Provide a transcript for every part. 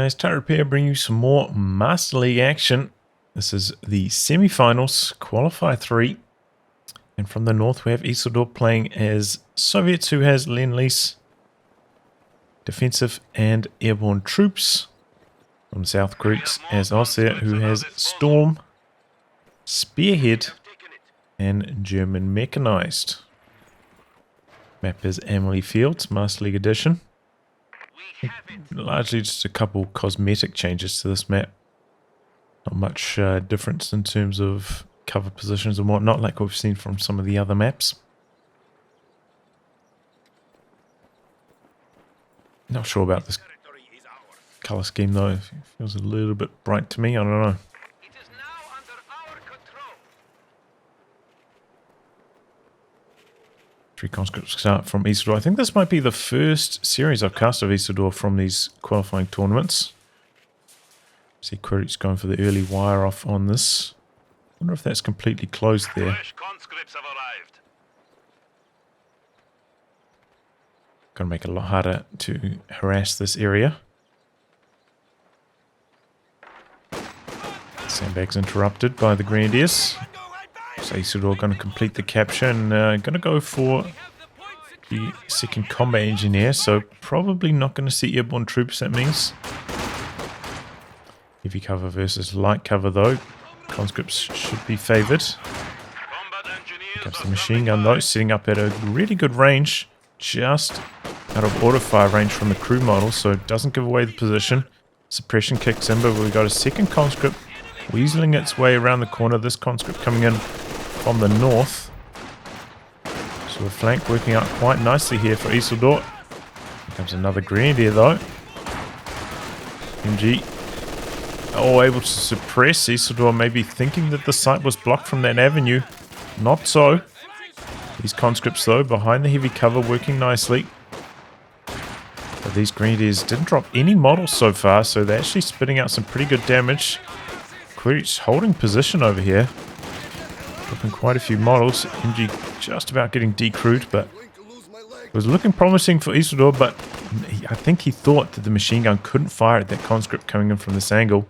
guys, Tower Repair bring you some more Master League action. This is the semi-finals, Qualifier 3. And from the north we have Isildur playing as Soviets, who has Lend-Lease, defensive and airborne troops. From the south, Quiritz as Osir, who has Storm, Spearhead and German Mechanized. Map is Emily Fields, Master League Edition. Largely just a couple cosmetic changes to this map. Not much difference in terms of cover positions and whatnot, like we've seen from some of the other maps. Not sure about this color scheme though. It feels a little bit bright to me. I don't know. Three conscripts start from Isildur. I think this might be the first series I've cast of Isildur from these qualifying tournaments. See Quiritz going for the early wire off on this. Wonder if that's completely closed there. Gonna make it a lot harder to harass this area. Sandbags interrupted by the Grenadiers. So Isildur going to complete the capture and going to go for the second combat engineer. So probably not going to see airborne troops, that means. Heavy cover versus light cover though. Conscripts should be favoured. Here comes the machine gun though, sitting up at a really good range. Just out of auto fire range from the crew model, so it doesn't give away the position. Suppression kicks in, but we've got a second conscript weaseling its way around the corner. This conscript coming in from the north. So the flank working out quite nicely here for Isildur. Here comes another Grenadier though. MG able to suppress. Isildur maybe thinking that the site was blocked from that avenue. Not so. These conscripts though behind the heavy cover working nicely. But these Grenadiers didn't drop any models so far, so they're actually spitting out some pretty good damage. Quiritz holding position over here. Dropping quite a few models. MG just about getting decrewed, but it was looking promising for Isildur, but I think he thought that the machine gun couldn't fire at that conscript coming in from this angle.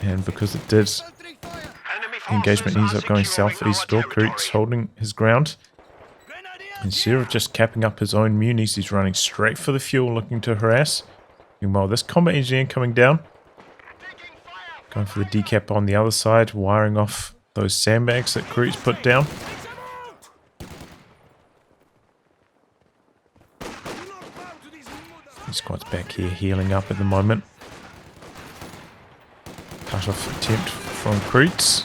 And because it did, the engagement ends up going south for Isildur. Quiritz holding his ground. Instead of just capping up his own munis, he's running straight for the fuel, looking to harass. Meanwhile, this combat engineer coming down. Going for the decap on the other side, wiring off those sandbags that Quiritz put down. His squad's back here healing up at the moment. Cut-off attempt from Quiritz.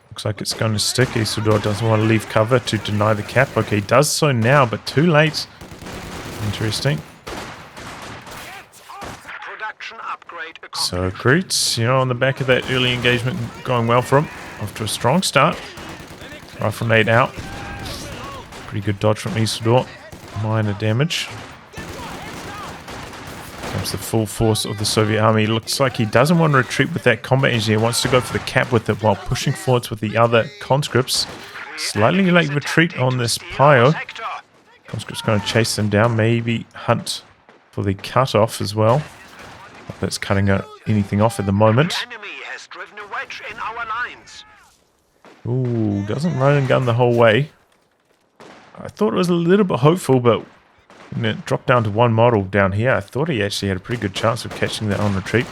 Looks like it's going to stick. Isildur doesn't want to leave cover to deny the cap. Okay, he does so now, but too late. Interesting. So Quiritz, on the back of that early engagement going well for him. Off to a strong start. Rifle nade out. Pretty good dodge from Isildur. Minor damage. Comes the full force of the Soviet army. Looks like he doesn't want to retreat with that combat engineer. Wants to go for the cap with it while pushing forwards with the other conscripts. Slightly late retreat on this Pio. Conscript's going to chase them down. Maybe hunt for the cutoff as well. If it's cutting anything off at the moment. Ooh, doesn't run and gun the whole way. I thought it was a little bit hopeful, but when it dropped down to one model down here, I thought he actually had a pretty good chance of catching that on retreat.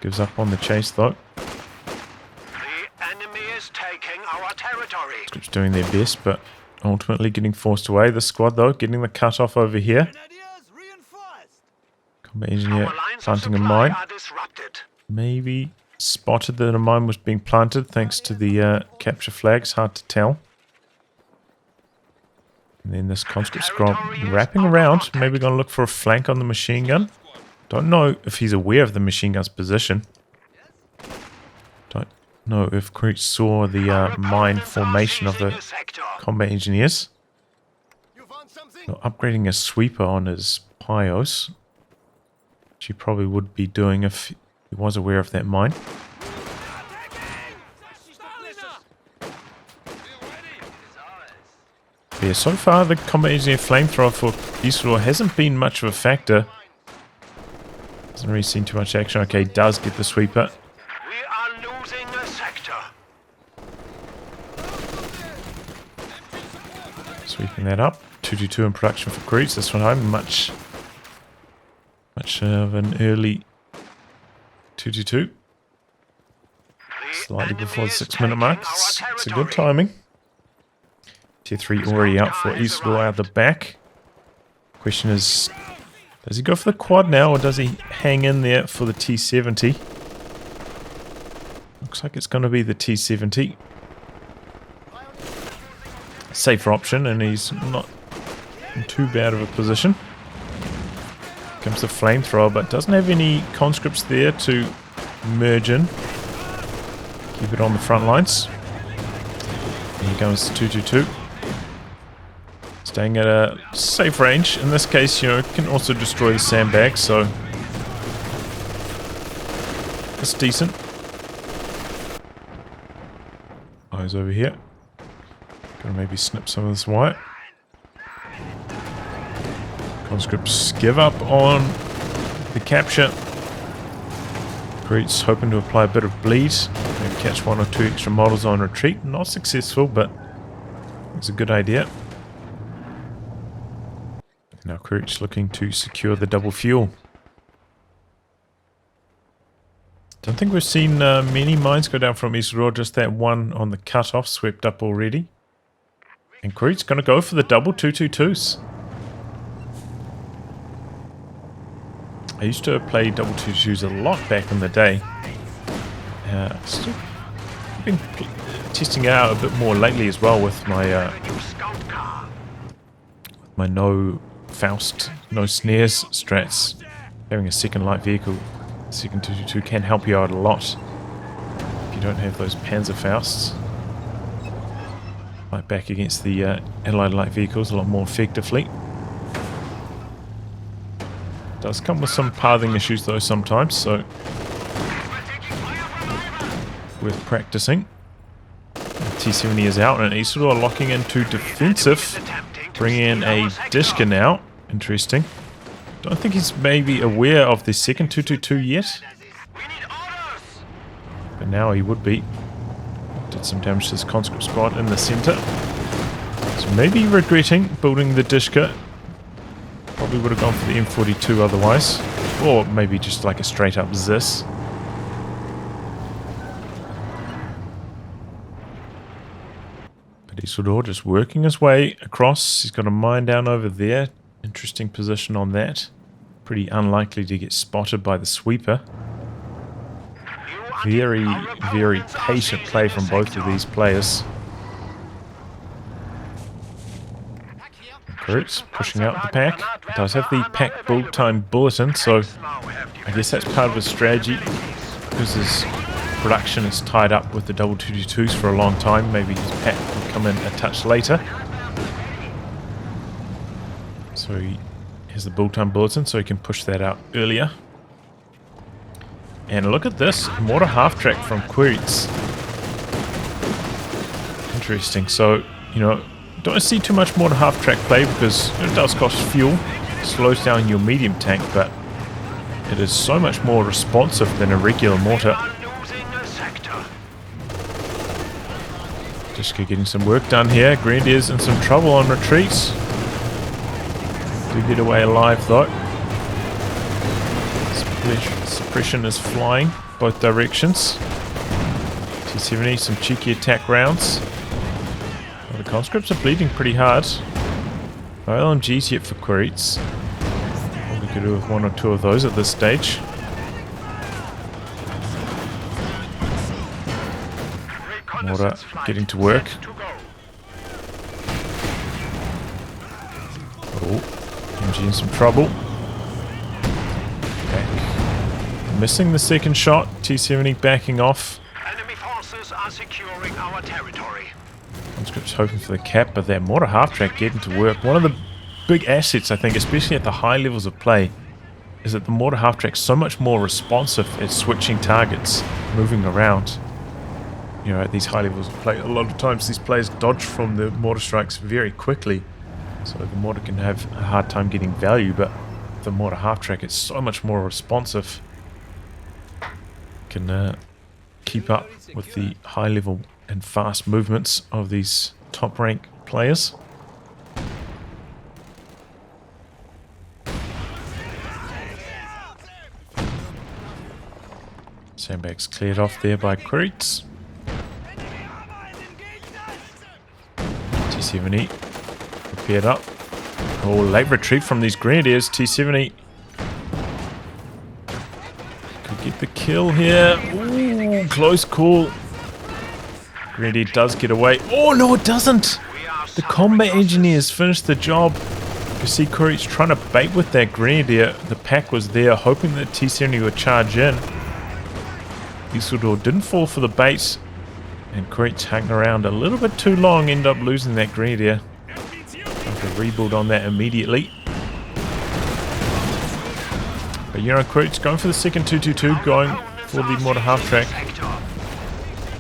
Gives up on the chase though. The enemy is taking our territory. Scripts doing their best, but ultimately getting forced away. The squad though, getting the cut off over here. Combat engineer planting a mine. Maybe spotted that a mine was being planted thanks to the capture flags. Hard to tell. And then this conscript scroll wrapping around. Maybe going to look for a flank on the machine gun. Don't know if he's aware of the machine gun's position. Don't know if Quiritz saw the mine formation of the combat engineers. So upgrading a sweeper on his Pios. Which he probably would be doing if he was aware of that mine. Yeah, so far the combat engineer flamethrower for Isildur hasn't been much of a factor. Hasn't really seen too much action. Okay, does get the sweeper. We are losing a sector. Sweeping that up. 222 in production for Quiritz. This one home. Much of an early 222. Slightly before the 6-minute mark. It's a good timing. Tier 3 already out for Isildur out the back. Question is, does he go for the quad now or does he hang in there for the T70? Looks like it's going to be the T70. Safer option, and he's not in too bad of a position. Comes the flamethrower, but doesn't have any conscripts there to merge in. Keep it on the front lines. And here comes the 222. Staying at a safe range. In this case, you know, it can also destroy the sandbag, so it's decent. Eyes over here. Gonna maybe snip some of this wire. Conscripts give up on the capture. Quiritz hoping to apply a bit of bleed. Maybe catch 1 or 2 extra models on retreat. Not successful, but it's a good idea. Now Quiritz looking to secure the double fuel. Don't think we've seen many mines go down from Isildur. Just that one on the cutoff swept up already. And Quiritz going to go for the double 222s. I used to play double 222s a lot back in the day. Still been testing it out a bit more lately as well with my no Faust, no snares strats. Having a second light vehicle, second 222 can help you out a lot if you don't have those Panzer Fausts. Fight back against the allied light vehicles a lot more effectively. Does come with some pathing issues though sometimes, so worth practicing. T70 is out and Isildur locking into defensive, bringing in a Dishka now. Interesting. Don't think he's maybe aware of the second 222 yet, but now he would be. Did some damage to his conscript squad in the center, so maybe regretting building the Dishka. Probably would have gone for the M42 otherwise, or maybe just like a straight up Zis. But Isildur just working his way across. He's got a mine down over there. Interesting position on that. Pretty unlikely to get spotted by the sweeper. Very, very patient play from both of these players. Quiritz pushing out the pack. Does have the pack build time bulletin, so I guess that's part of his strategy. Because his production is tied up with the double 222s for a long time, maybe his pack will come in a touch later. So he has the build time bulletin, so he can push that out earlier. And look at this, mortar half track from Quiritz. Interesting. So, you know, don't see too much mortar half track play because it does cost fuel, slows down your medium tank, but it is so much more responsive than a regular mortar. Just getting some work done here. Grenadier's in some trouble on retreats. Do get away alive though. Suppression is flying both directions. T70, some cheeky attack rounds. Well, the conscripts are bleeding pretty hard. No LMGs yet for Quiritz. Probably could do with 1 or 2 of those at this stage. Mortar getting to work. Oh, MG in some trouble. Back. Missing the second shot. T70 backing off. Enemy forces are securing our territory. Conscript's hoping for the cap, but that mortar half track getting to work. One of the big assets, I think, especially at the high levels of play, is that the mortar half track's so much more responsive at switching targets, moving around. You know, at these high levels of play, a lot of times these players dodge from the mortar strikes very quickly, so the mortar can have a hard time getting value, but the mortar half-track. It's so much more responsive. Can keep up with the high level and fast movements of these top rank players. Sandbags cleared off there by Quiritz. T70 prepared up. Oh, late retreat from these Grenadiers. T70 could get the kill here. Ooh, close call. Grenadier does get away. Oh, no, it doesn't. The combat engineers finished the job. You can see Quiritz trying to bait with that Grenadier. The pack was there, hoping that T70 would charge in. Isildur didn't fall for the bait, and Quiritz hung around a little bit too long, ended up losing that Grenadier. Have to rebuild on that immediately. But you know, Quiritz going for the second 222, going for the mortar half-track.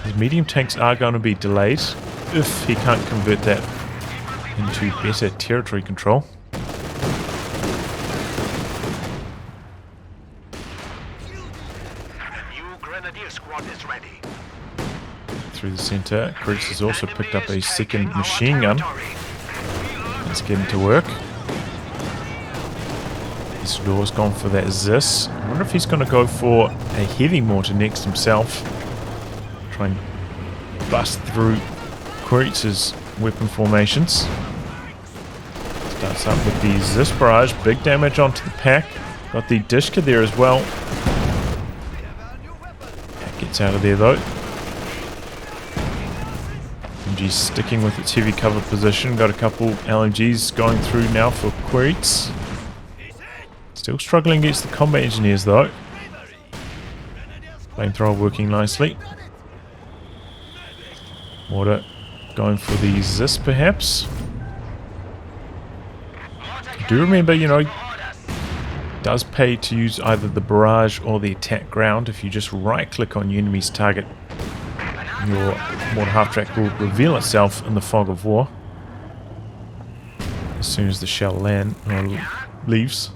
His medium tanks are going to be delayed if he can't convert that into better territory control. Through the center, Quiritz has also picked up a second machine gun. Let's get into work. Isildur's gone for that Zis. I wonder if he's going to go for a heavy mortar next himself. Try and bust through Quiritz's weapon formations. Starts up with the Zis barrage. Big damage onto the pack. Got the Dishka there as well. Gets out of there though. MG's sticking with its heavy cover position. Got a couple LMGs going through now for Quiritz. Still struggling against the combat engineers though. Flamethrower working nicely. Mortar going for the Zis perhaps. Do remember, you know, it does pay to use either the barrage or the attack ground. If you just right click on your enemy's target, your mortar half-track will reveal itself in the fog of war as soon as the shell leaves.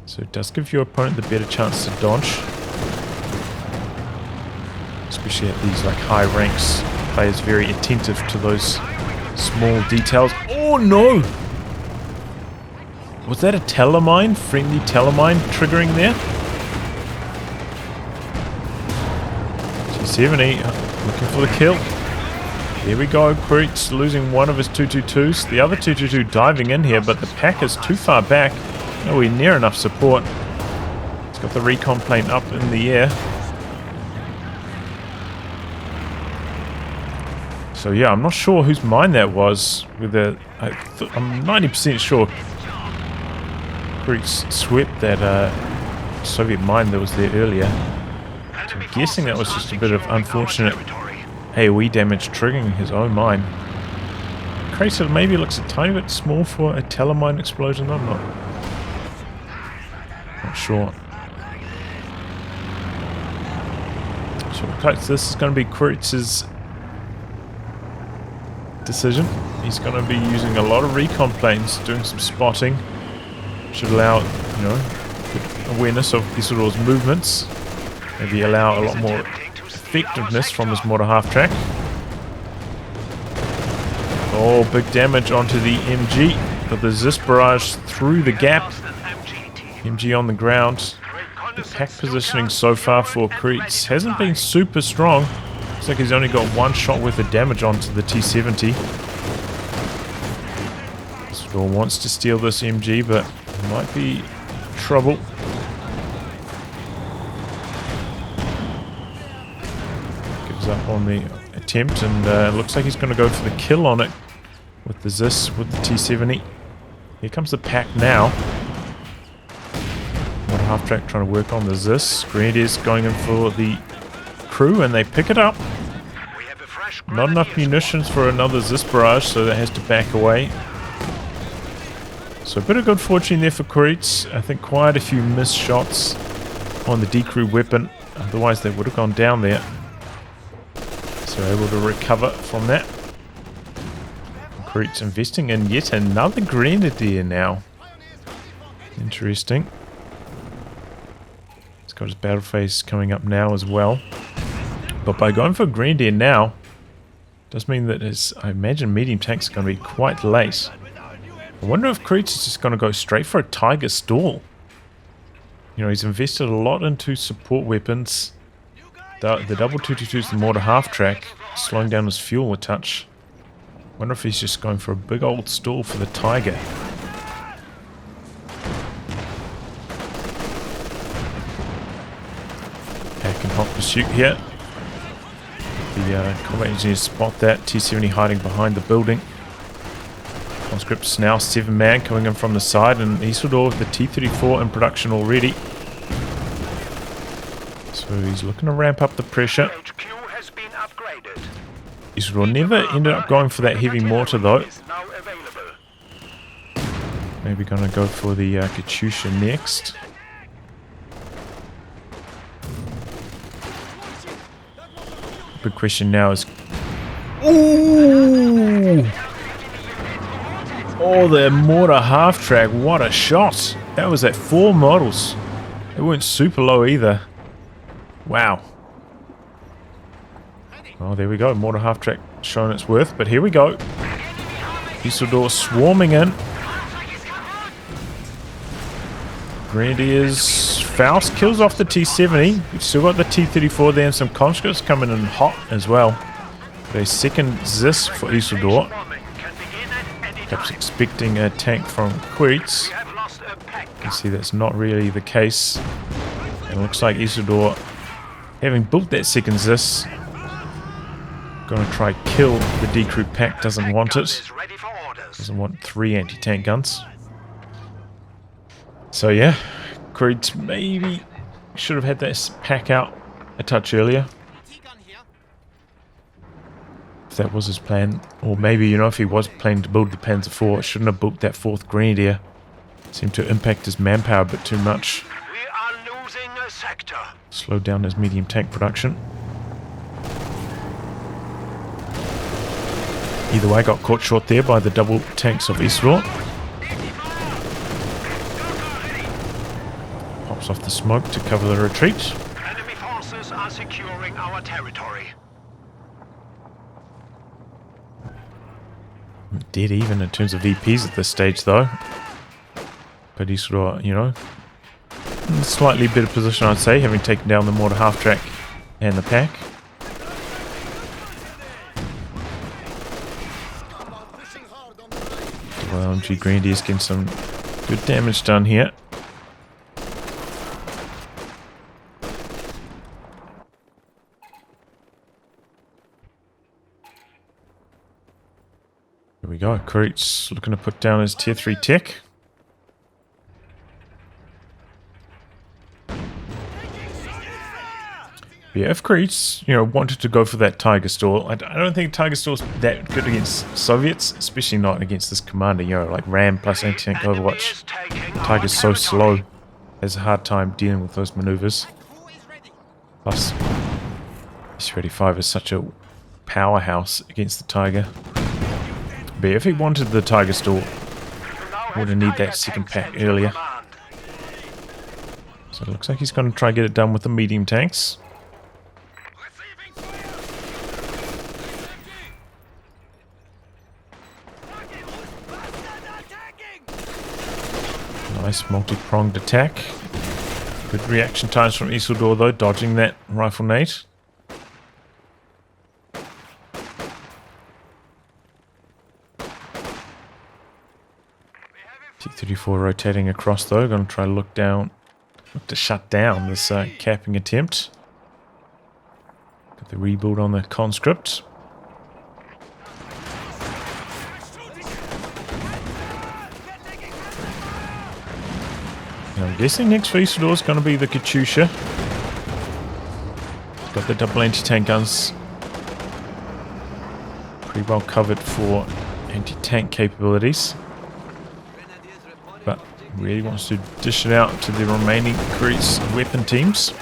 So it does give your opponent the better chance to dodge, especially at these like high ranks. Players very attentive to those small details. Oh no! Was that a telemine? Friendly telemine triggering there? T70 looking for the kill. Here we go. Quiritz losing one of his 222s. The other 222 diving in here, but the pack is too far back. Nowhere near enough support. It's got the recon plane up in the air. So yeah, I'm not sure whose mine that was. I'm 90% sure Quiritz swept that Soviet mine that was there earlier. So I'm guessing that was just a bit of unfortunate AoE damage triggering his own mine. Crater maybe looks a tiny bit small for a telemine explosion. I'm not sure. So this is going to be Quiritz's decision. He's going to be using a lot of recon planes, doing some spotting. Should allow, you know, good awareness of Isildur's movements. Maybe allow a lot more effectiveness from his mortar half-track. Oh, big damage onto the MG. Got the Zis barrage through the gap. MG on the ground. The pack positioning so far for Quiritz hasn't been super strong. Looks like he's only got one shot worth of damage onto the T70. Isildur wants to steal this MG, but might be trouble. Gives up on the attempt, and looks like he's going to go for the kill on it with the Zis, with the T70. Here comes the pack now. One half-track trying to work on the Zis. Grenadiers going in for the crew, and they pick it up. Not enough munitions for another Zis barrage, so that has to back away. So a bit of good fortune there for Quiritz. I think quite a few missed shots on the decrew weapon. Otherwise they would have gone down there. So able to recover from that. Quiritz investing in yet another Grenadier now. Interesting. He's got his battle phase coming up now as well. But by going for Grenadier now, does mean that his, I imagine, medium tanks are going to be quite late. I wonder if Quiritz is just going to go straight for a Tiger stall. You know, he's invested a lot into support weapons. The double 222's the mortar half-track, slowing down his fuel a touch. Wonder if he's just going for a big old stall for the Tiger. Pack and hot pursuit here. The combat engineers spot that. T-70 hiding behind the building. Conscripts now 7-man coming in from the side, and Isildur with the T-34 in production already. So he's looking to ramp up the pressure. Isildur never ended up going for that heavy mortar though. Maybe going to go for the Katyusha next. Big question now is... Ooh! Oh, the mortar half-track, what a shot! That was at 4 models. They weren't super low either. Wow. Oh, there we go. Mortar half-track showing its worth, but here we go. Isildur swarming in. Grenadiers. Faust kills off the T-70. We've still got the T-34 there and some conscripts coming in hot as well. A second Zis for Isildur. Perhaps expecting a tank from Quiritz. You can see that's not really the case. It looks like Isildur, having built that second Zis, going to try kill the D-Crew pack. Doesn't want it. Doesn't want 3 anti-tank guns. So yeah, Quiritz maybe should have had that pack out a touch earlier. If that was his plan. Or maybe, you know, if he was planning to build the Panzer IV, shouldn't have built that 4th Grenadier. Seemed to impact his manpower a bit too much. We are losing a sector. Slowed down his medium tank production. Either way, got caught short there by the double tanks of Isildur. Pops off the smoke to cover the retreat. Enemy forces are securing our territory. Dead even in terms of VPs at this stage though. But Isildur, you know, in a slightly better position I'd say, having taken down the mortar half-track and the pack. Well, MG Grenadier's getting some good damage done here. Here we go. Quiritz looking to put down his tier 3 tech. Yeah, if Quiritz, you know, wanted to go for that Tiger stall, I don't think Tiger stall's that good against Soviets, especially not against this commander, you know, like Ram plus anti-tank Overwatch. Tiger's so slow, has a hard time dealing with those maneuvers. Plus, S-35 is such a powerhouse against the Tiger. But if he wanted the Tiger stall, would have need that second pack earlier. So it looks like he's going to try and get it done with the medium tanks. Nice multi-pronged attack. Good reaction times from Isildur though, dodging that rifle nade. T-34 rotating across though, going to try to look to shut down this capping attempt. Got the rebuild on the conscript. I'm guessing next for Isildur is going to be the Katyusha. Got the double anti-tank guns pretty well covered for anti-tank capabilities. But really wants to dish it out to the remaining Quiritz weapon teams.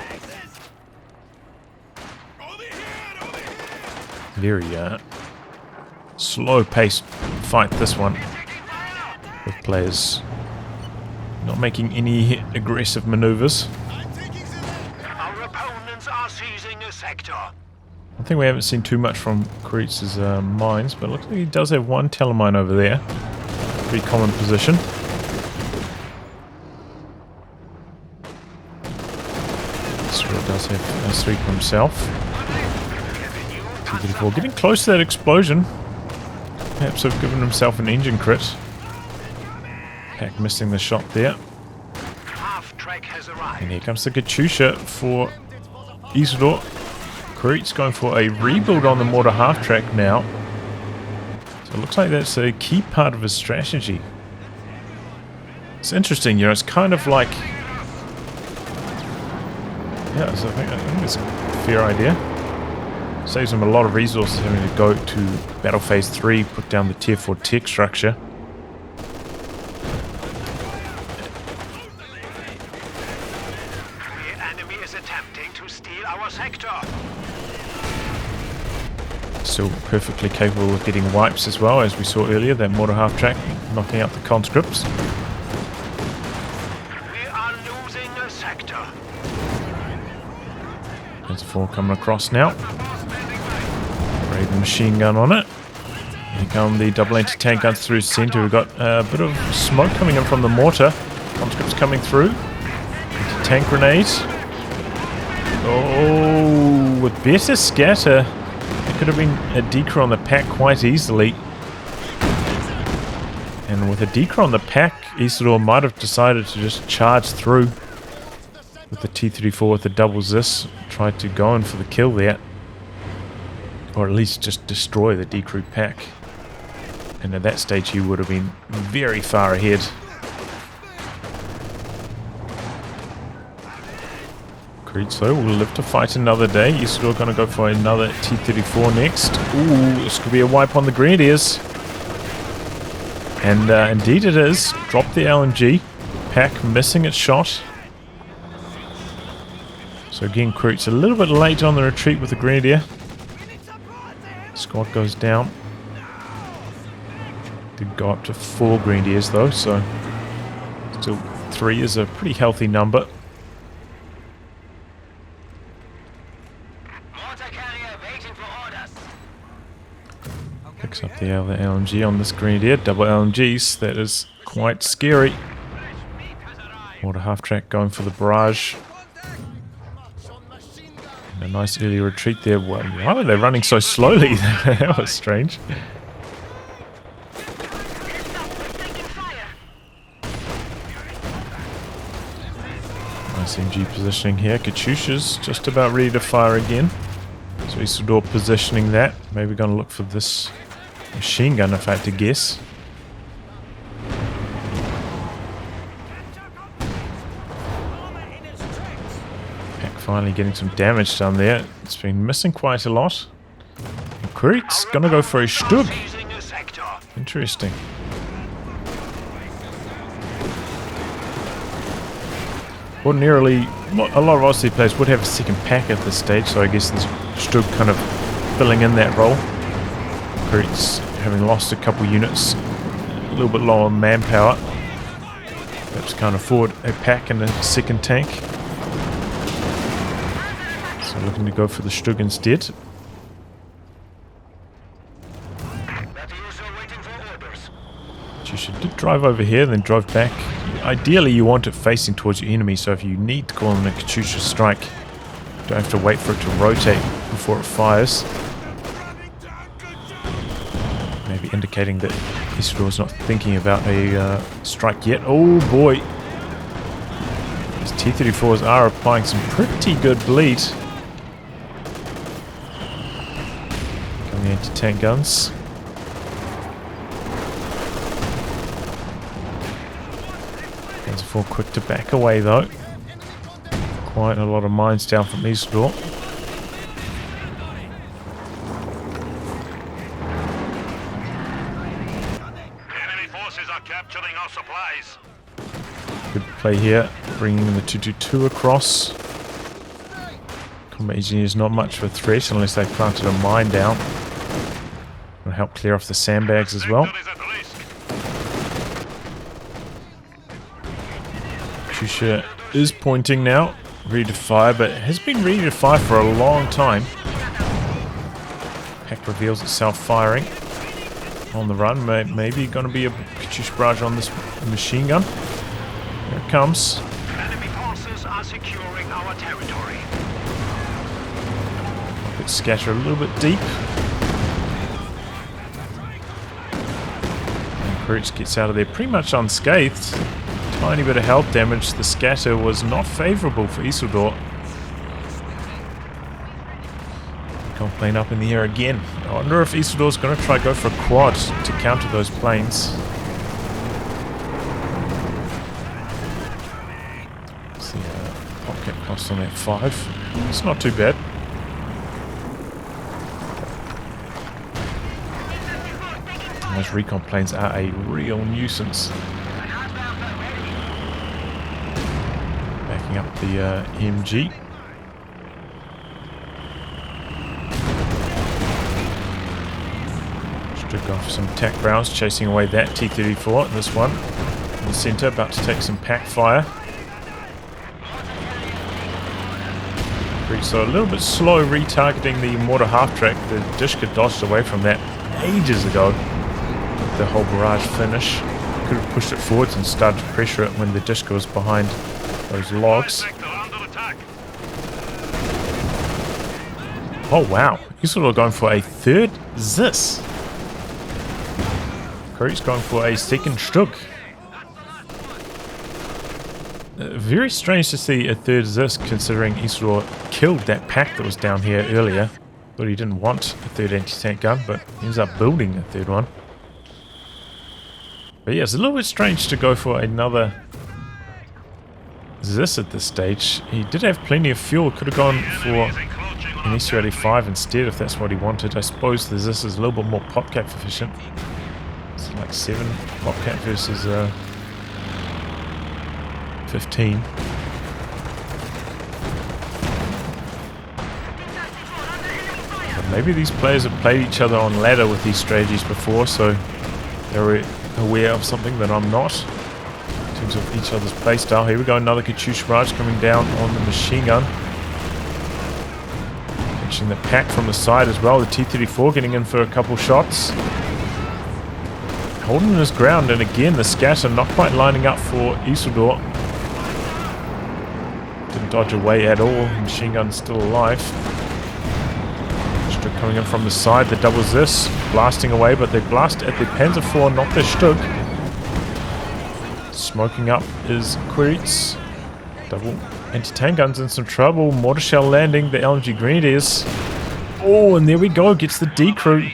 Very slow-paced fight this one, with players Not making any aggressive maneuvers. Our opponents are seizing a sector. I think we haven't seen too much from Quiritz's mines, but it looks like he does have one telemine over there. Pretty common position. Isildur does have a sweep himself. T-34 getting close to that explosion. Perhaps have given himself an engine crit. Pack missing the shot there. Half-track has arrived. And here comes the Katyusha for Isildur. Quiritz going for a rebuild on the mortar half-track now. So it looks like that's a key part of his strategy. It's interesting, you know, it's kind of like... Yeah, so I think it's a fair idea. Saves him a lot of resources having to go to Battle Phase 3, put down the Tier 4 tech structure. The enemy is attempting to steal our sector. Still perfectly capable of getting wipes as well, as we saw earlier, that mortar half-track knocking out the conscripts. We are losing a sector. There's a 4 coming across now. Raven machine gun on it. Here come the double anti-tank guns through center. We've got a bit of smoke coming in from the mortar. Conscripts coming through. Tank grenades. Oh, with better scatter, it could have been a decoy on the pack quite easily. And with a decoy on the pack, Isildur might have decided to just charge through with the T-34 with the double Zis. Tried to go in for the kill there. Or at least just destroy the decrew pack. And at that stage he would have been very far ahead. Quiritz though will live to fight another day. Isildur going to go for another T-34 next. Ooh, this could be a wipe on the Grenadiers. And indeed it is. Drop the LMG. Pack missing its shot. So again, Quiritz a little bit late on the retreat with the Grenadier. Squad goes down. Did go up to 4 Grenadiers though, so still 3 is a pretty healthy number. Picks up the other LMG on this Grenadier. Double LMGs, that is quite scary. Mortar half-track going for the barrage. A nice early retreat there. Why are they running so slowly? That was strange. Nice MG positioning here. Katyusha's just about ready to fire again. So Isildur positioning that. Maybe going to look for this machine gun if I had to guess. Finally getting some damage down there. It's been missing quite a lot. And Quiritz gonna go for a Stug. Interesting. Ordinarily, a lot of Aussie players would have a second pack at this stage, so I guess this Stug kind of filling in that role. Quiritz having lost a couple units, a little bit low on manpower. Perhaps can't afford a pack and a second tank. So looking to go for the Stug instead. Katyusha did drive over here, then drove back. Ideally you want it facing towards your enemy, so if you need to call in a Katyusha strike, you don't have to wait for it to rotate before it fires. Maybe indicating that Isildur is not thinking about a strike yet. Oh boy! These T-34s are applying some pretty good bleed. Coming anti-tank guns. Guns are full quick to back away though. Quite a lot of mines down from Isildur. Good play here, bringing in the 222 across. Combat engineers not much of a threat unless they planted a mine down. Will help clear off the sandbags as well. Katusha is pointing now, ready to fire, but has been ready to fire for a long time. Pack reveals itself firing on the run. Maybe going to be a Katusha barrage on this machine gun. Here it comes. Enemy forces are securing our territory. Let's scatter a little bit deep. And Quiritz gets out of there pretty much unscathed. Tiny bit of health damage. The scatter was not favourable for Isildur. Recon plane up in the air again. I wonder if Isildur's going to try go for a quad to counter those planes. See popcat cost on that 5. It's not too bad. Those recon planes are a real nuisance. Backing up the MG. Took off some tac rounds, chasing away that T-34. And this one in the centre, about to take some pack fire. So a little bit slow retargeting the mortar half-track. The Dishka dodged away from that ages ago. The whole barrage finish. Could have pushed it forwards and started to pressure it when the Dishka was behind those logs. Oh wow, Isildur going for a third Zis. Quiritz going for a second Stug. Very strange to see a third Zis considering Isildur killed that pack that was down here earlier. Thought he didn't want a third anti-tank gun, but he ends up building a third one. But yeah, it's a little bit strange to go for another Zis at this stage. He did have plenty of fuel, could have gone for an SU-85 instead if that's what he wanted. I suppose the Zis is a little bit more popcat efficient. It's like 7 popcat versus 15. But maybe these players have played each other on ladder with these strategies before, so they're aware of something that I'm not in terms of each other's playstyle. Here we go, another Katusha barrage coming down on the machine gun. Catching the pack from the side as well. The T-34 getting in for a couple shots. Holding his ground, and again the scatter not quite lining up for Isildur. Didn't dodge away at all. Machine gun still alive. Stug coming in from the side. The double Zis blasting away, but they blast at the Panzer IV, not the Stug. Smoking up is Quiritz. Double anti-tank guns in some trouble. Mortar shell landing. The LMG Grenadiers. Oh, and there we go. Gets the D-Crew.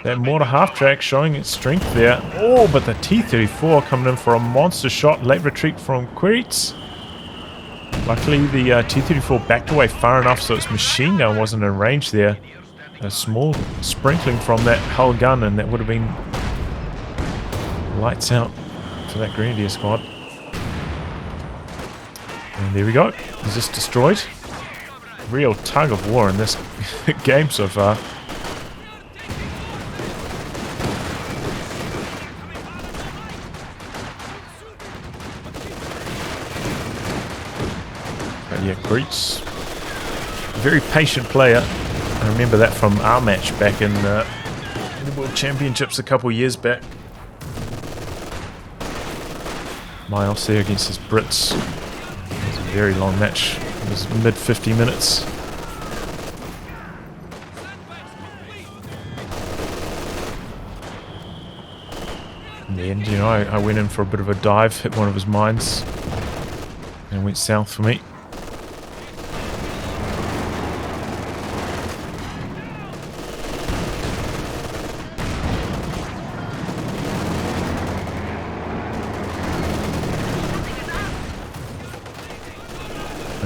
That mortar half-track showing its strength there. Oh, but the T-34 coming in for a monster shot. Late retreat from Quiritz. Luckily, the T-34 backed away far enough so its machine gun wasn't in range there. A small sprinkling from that hull gun, and that would have been lights out for that Grenadier squad. And there we go. Is this destroyed? Real tug of war in this game so far. But yeah, Quiritz, very patient player. I remember that from our match back in the World Championships a couple years back. Miles there against his Brits. It was a very long match. It was mid 50 minutes. In the end, you know, I went in for a bit of a dive, hit one of his mines, and went south for me.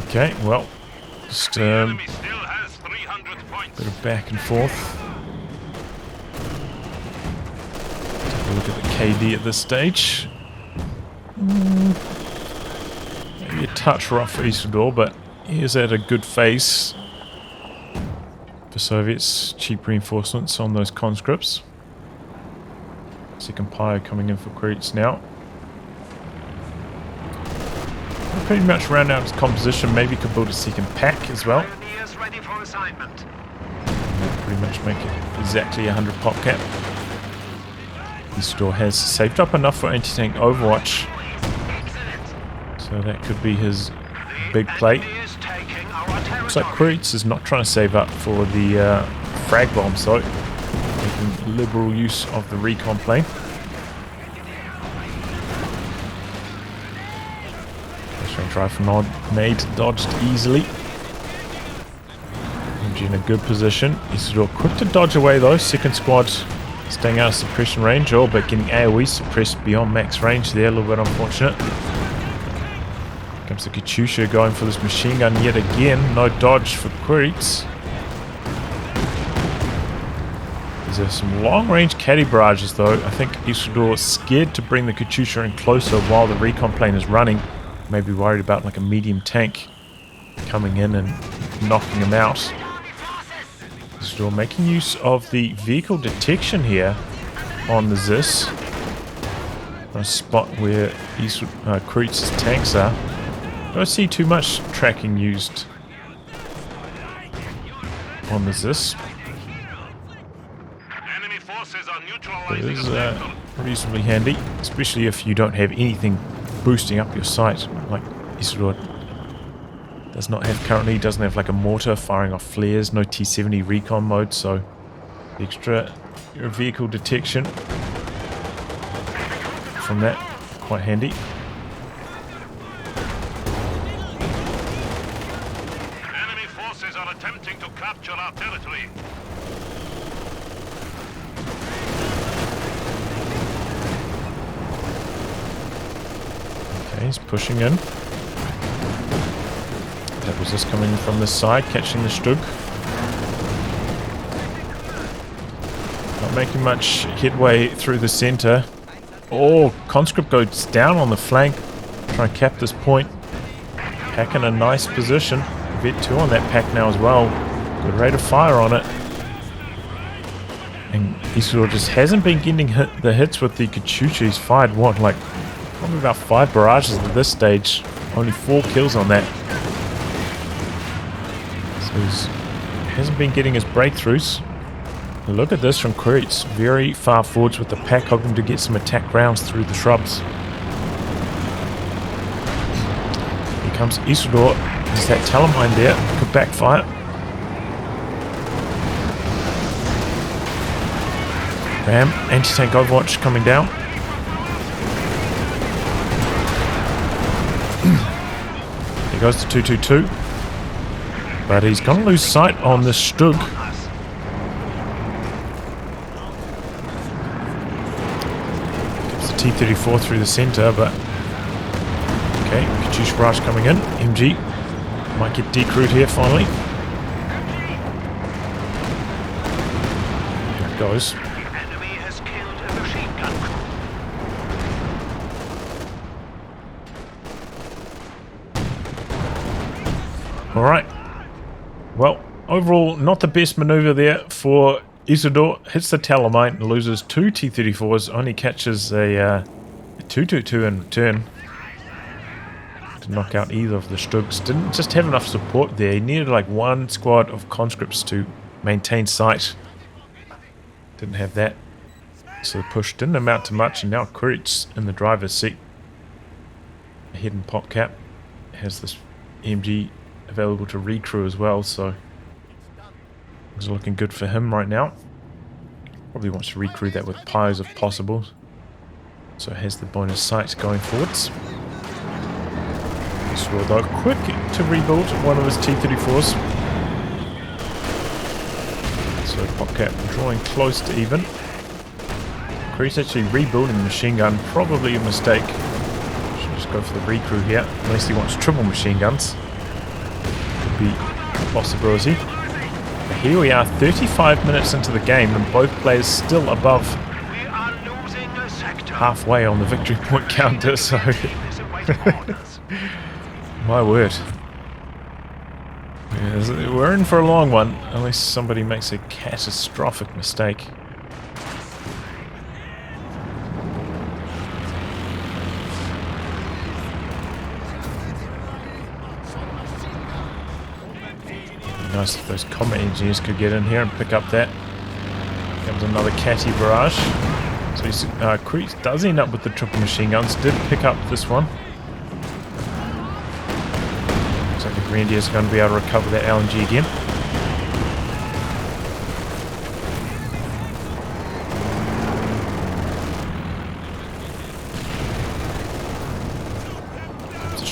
Okay, well, just a bit of back and forth. Take a look at the KD at this stage. Maybe a touch rough for Isildur, but he is at a good phase for Soviets. Cheap reinforcements on those conscripts. Second pyre coming in for Quiritz now. pretty much round out his composition. Maybe could build a second pack as well. Pioneers ready for assignment. Pretty much make it exactly 100 pop cap. Isildur has saved up enough for anti-tank Overwatch. So that could be his big play. Looks like Quiritz is not trying to save up for the frag bombs though. Making liberal use of the recon plane. Drive nade dodged easily. MG in a good position. Isildur quick to dodge away though. Second squad staying out of suppression range. Oh, but getting AoE suppressed beyond max range there. A little bit unfortunate. Comes the Katyusha going for this machine gun yet again. No dodge for Quiritz. There's some long range caddy barrages though. I think Isildur scared to bring the Katyusha in closer while the recon plane is running. Maybe worried about like a medium tank coming in and knocking him out. Still making use of the vehicle detection here on the Zis. A spot where Quiritz's tanks are. Don't see too much tracking used on the Zis. Enemy forces are It neutralizing is reasonably handy, especially if you don't have anything boosting up your sight, like Isildur does not have currently. Doesn't have like a mortar firing off flares, no T-70 recon mode, so the extra vehicle detection from that quite handy. Enemy forces are attempting to capture our territory. Okay, he's pushing in. That was just coming from this side, catching the Stug. Not making much headway through the center. Oh, conscript goes down on the flank. Try and cap this point. Pack in a nice position. Vet 2 on that pack now as well. Good rate of fire on it. And Isildur just hasn't been getting the hits with the Katyusha. He's fired what, like probably about 5 barrages at this stage. Only 4 kills on that. So he hasn't been getting his breakthroughs. Look at this from Quiritz. Very far forwards with the pack, hoping to get some attack rounds through the shrubs. Here comes Isildur. There's that Talonmine there. Could backfire. Ram, anti-tank Overwatch coming down. Here goes the 222. But he's going to lose sight on the Stug. Gets the T-34 through the center, but... Okay, Katyusha barrage coming in. MG might get decrewed here finally. There it goes. Enemy has killed a machine gun crew. Alright. Well, overall, not the best maneuver there for Isildur. Hits the Talonmine, loses 2 T-34s, only catches a 222 in return. To knock out either of the Stugs. Didn't just have enough support there. He needed like 1 squad of conscripts to maintain sight. Didn't have that. So the push didn't amount to much, and now Quiritz in the driver's seat. A hidden pop cap. Has this MG available to recrew as well, so it's looking good for him right now. Probably wants to recrew that with pies if possible, so has the bonus sight going forwards. So though quick to rebuild one of his T-34s, so Popcat drawing close to even. Quiritz actually rebuilding the machine gun, probably a mistake. Should just go for the recrew here, unless he wants triple machine guns. Could be a possibility. But here we are, 35 minutes into the game, and both players still above halfway on the victory point counter, so my word. Yeah, we're in for a long one, unless somebody makes a catastrophic mistake. nice if those combat engineers could get in here and pick up that. Comes another catty barrage. So Quiritz does end up with the triple machine guns. Did pick up this one. Looks like the Grenadier's going to be able to recover that LNG again.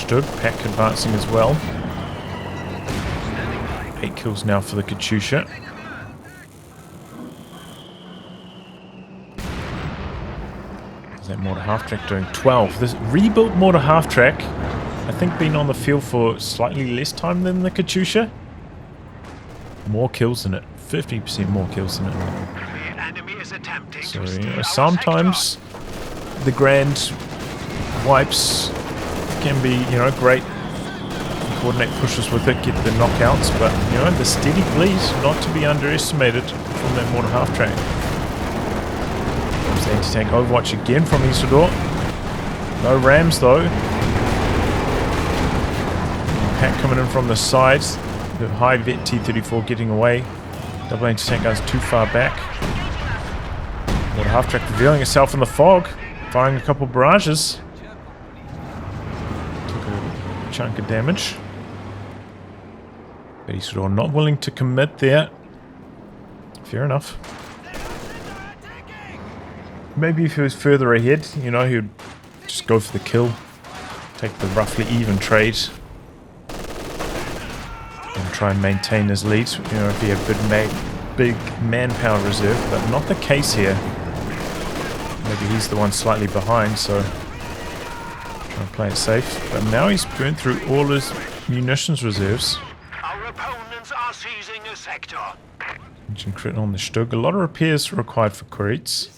Stug, Pack advancing as well. 8 kills now for the Katyusha. Is that mortar half track doing 12? This rebuilt mortar half track, I think, been on the field for slightly less time than the Katyusha. More kills than it. 50% more kills than it. The enemy is attempting So to steal our sometimes the grand wipes can be, great. Coordinate pushes with it, get the knockouts, but the steady bleeds not to be underestimated from that mortar half track. There's the anti-tank overwatch again from Isildur. No rams though. Pack coming in from the sides. The high vet T-34 getting away. Double anti-tank goes too far back. Mortar half track revealing itself in the fog, firing a couple barrages. Chunk of damage. But he's sort of not willing to commit there. Fair enough. Maybe if he was further ahead, he would just go for the kill. Take the roughly even trade. And try and maintain his lead. If he had big manpower reserve. But not the case here. Maybe he's the one slightly behind, so trying to play it safe, but now he's burnt through all his munitions reserves. Our opponents are seizing a sector. Engine crit on the Stug. A lot of repairs required for Quiritz.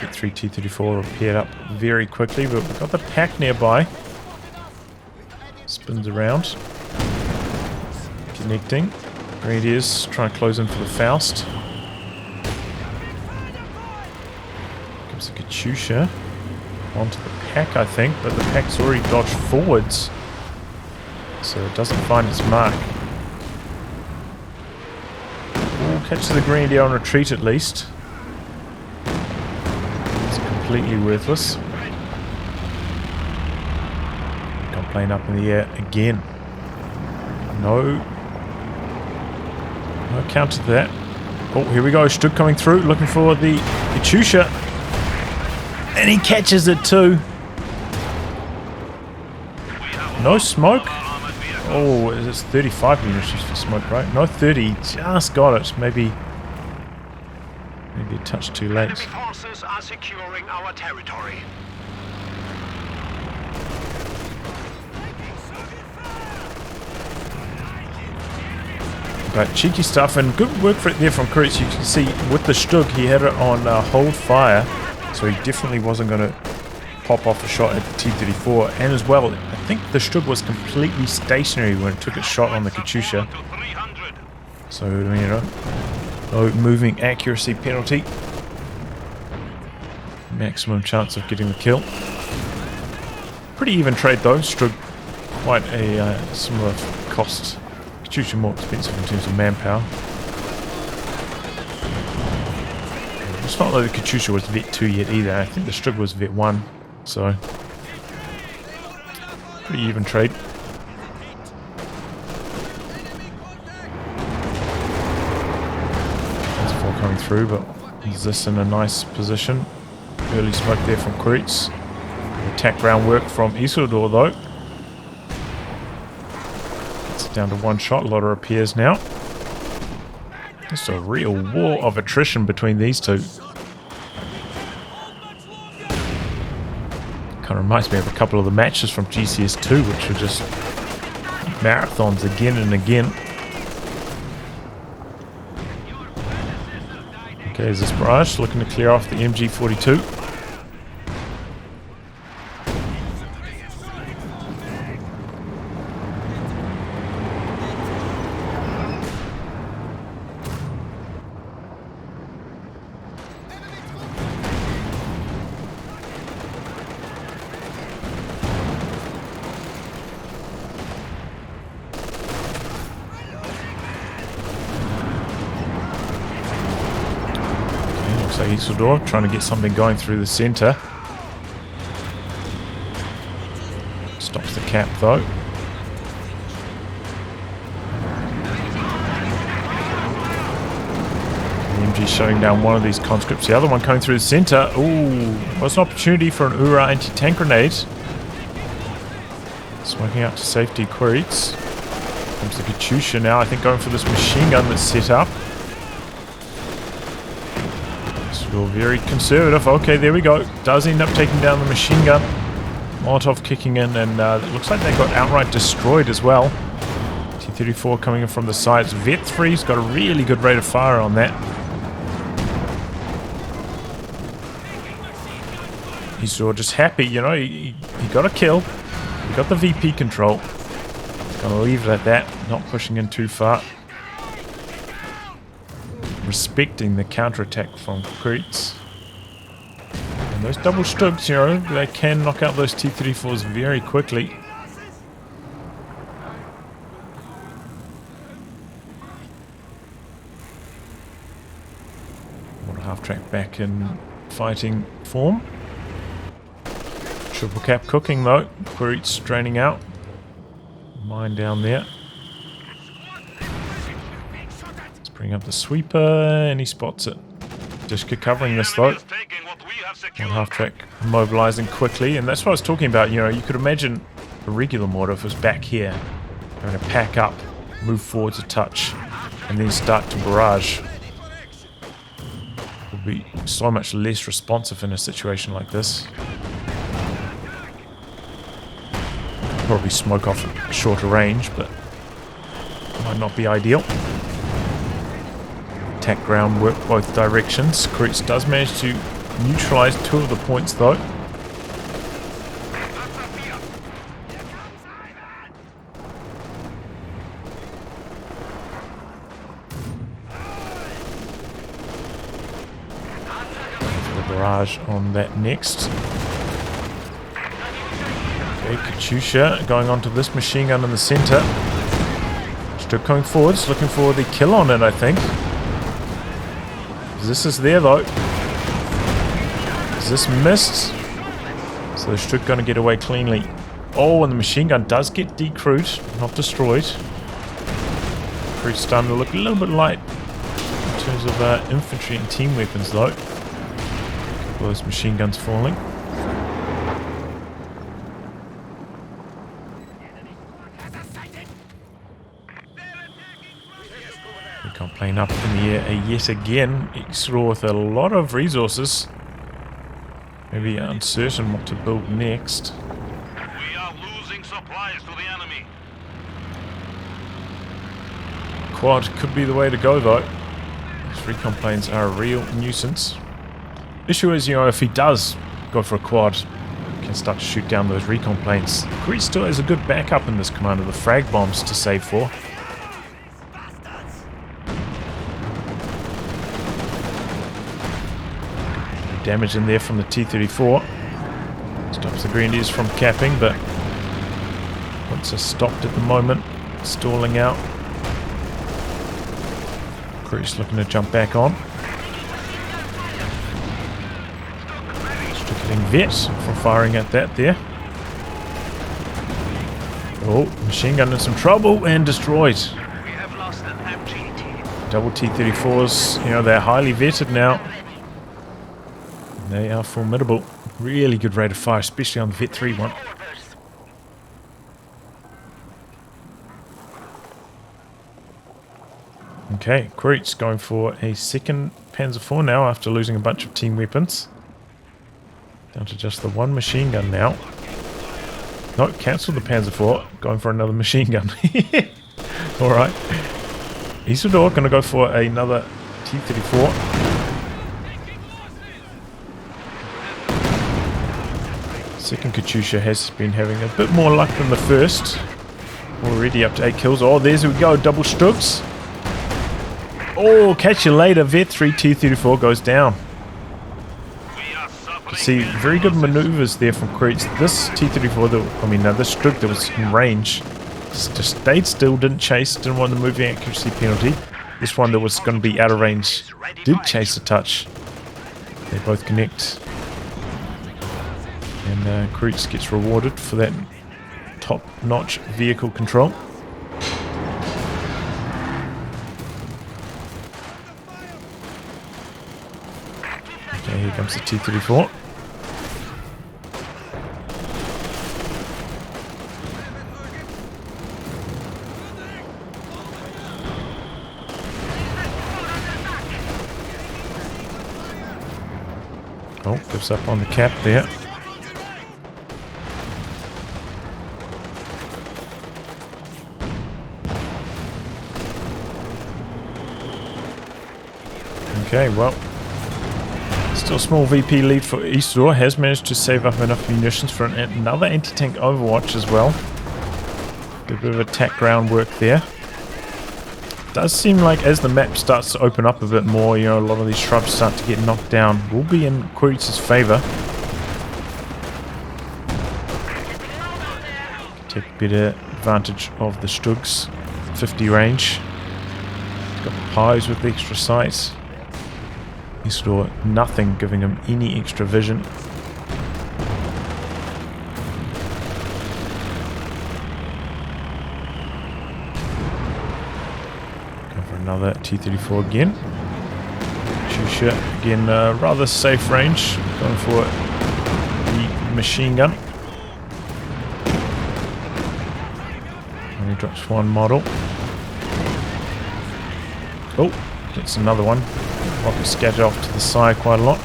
Get 3 T-34 repaired up very quickly, but we've got the pack nearby. Spins around. Connecting. Grenadiers trying to close in for the Faust. Comes the Katyusha. Onto the pack, I think, but the pack's already dodged forwards, so it doesn't find its mark. Ooh, catches the Grenadier on retreat at least. It's completely worthless. Got plane up in the air again. No counter to that. Oh, here we go. Stug coming through, looking for the Katyusha. And he catches it too. No smoke. Oh, it's 35 munitions for smoke, right? No, 30. Just got it. Maybe a touch too late. Enemy forces are securing our territory. But cheeky stuff and good work for it there from Quiritz. You can see with the Stug, he had it on hold fire. So he definitely wasn't going to pop off a shot at the T-34. And as well, I think the Stug was completely stationary when it took its shot on the Katyusha. So, no moving accuracy penalty. Maximum chance of getting the kill. Pretty even trade though. Stug quite a similar cost. Katyusha more expensive in terms of manpower. It's not like the Katyusha was Vet 2 yet either. I think the Stug was Vet 1, so pretty even trade. There's 4 coming through, but he's this in a nice position. Early smoke there from Quiritz. Attack round work from Isildur though. It's down to 1 shot. A lot of repairs now. It's a real war of attrition between these two. Kind of reminds me of a couple of the matches from GCS2, which were just marathons again and again. Okay, is this barrage looking to clear off the MG42? So Isildur trying to get something going through the center. Stops the cap though. The MG shutting down one of these conscripts. The other one coming through the center. Ooh, was an opportunity for an Ura anti-tank grenade. Smoking out to safety, Quiritz. Comes the Katyusha now, I think going for this machine gun that's set up. Still very conservative. Okay, there we go. Does end up taking down the machine gun. Molotov kicking in, and it looks like they got outright destroyed as well. T-34 coming in from the sides. BO3's got a really good rate of fire on that. He's just happy, you know, he got a kill. He got the VP control. He's going to leave it at that, not pushing in too far. Respecting the counterattack from Quiritz. And those double Stugs, you know, they can knock out those T-34s very quickly. Water half track back in fighting form. Triple cap cooking though. Quiritz draining out. Mine down there. Let's bring up the sweeper and he spots it. Just covering this though. One half track mobilizing quickly, and that's what I was talking about. You know, you could imagine a regular mortar if it was back here, having to pack up, move forwards a touch, and then start to barrage. It would be so much less responsive in a situation like this. Probably smoke off at shorter range, but might not be ideal. Attack ground work both directions. Quiritz does manage to neutralize two of the points though. The barrage on that next. Okay, Katyusha going onto this machine gun in the center. Still coming forwards, looking for the kill on it, I think. This is there though. Is this missed? So the Struk going to get away cleanly. Oh, and the machine gun does get decrewed, not destroyed. Quiritz starting to look a little bit light in terms of infantry and team weapons though. A couple of those machine guns falling. Recon plane up in the air yet again. Isildur with a lot of resources. Maybe uncertain what to build next. We are losing supplies to the enemy. Quad could be the way to go though. These recon planes are a real nuisance. Issue is, you know, if he does go for a quad, he can start to shoot down those recon planes. Quiritz still has a good backup in this commander, the frag bombs to save for. Damage in there from the T-34. Stops the Grenadiers from capping, but once they're stopped at the moment, stalling out. Quiritz looking to jump back on. Still getting vet from firing at that there. Oh, machine gun in some trouble and destroyed. We have lost an MG. Double T-34s, you know, they're highly vetted now. They are formidable. Really good rate of fire, especially on the BO3 one. Okay, Quiritz going for a second Panzer IV now after losing a bunch of team weapons. Down to just the one machine gun now. No, cancel the Panzer IV. Going for another machine gun. Alright. Isildur going to go for another T-34. Second Katyusha has been having a bit more luck than the first. Already up to 8 kills. Oh, there's we go. Double Stugs. Oh, catch you later. BO3 T-34 goes down. You see, very good maneuvers there from Quiritz. This T-34, this Struk that was in range, just stayed still, didn't chase, didn't want the moving accuracy penalty. This one that was going to be out of range did chase a touch. They both connect. And Quiritz gets rewarded for that top-notch vehicle control. Okay, here comes the T-34. Oh, gives up on the cap there. Okay, well, still small VP lead for Isildur. Has managed to save up enough munitions for another anti-tank overwatch as well. A bit of attack groundwork there. Does seem like as the map starts to open up a bit more, you know, a lot of these shrubs start to get knocked down. Will be in Quiritz's favor. Take better advantage of the Stugs. 50 range. Got the pies with the extra sight. Isildur, nothing giving him any extra vision. Another T-34 again. Shusha again, rather safe range. Going for the machine gun. Only drops one model. Oh, gets another one. Rocket scattered off to the side quite a lot.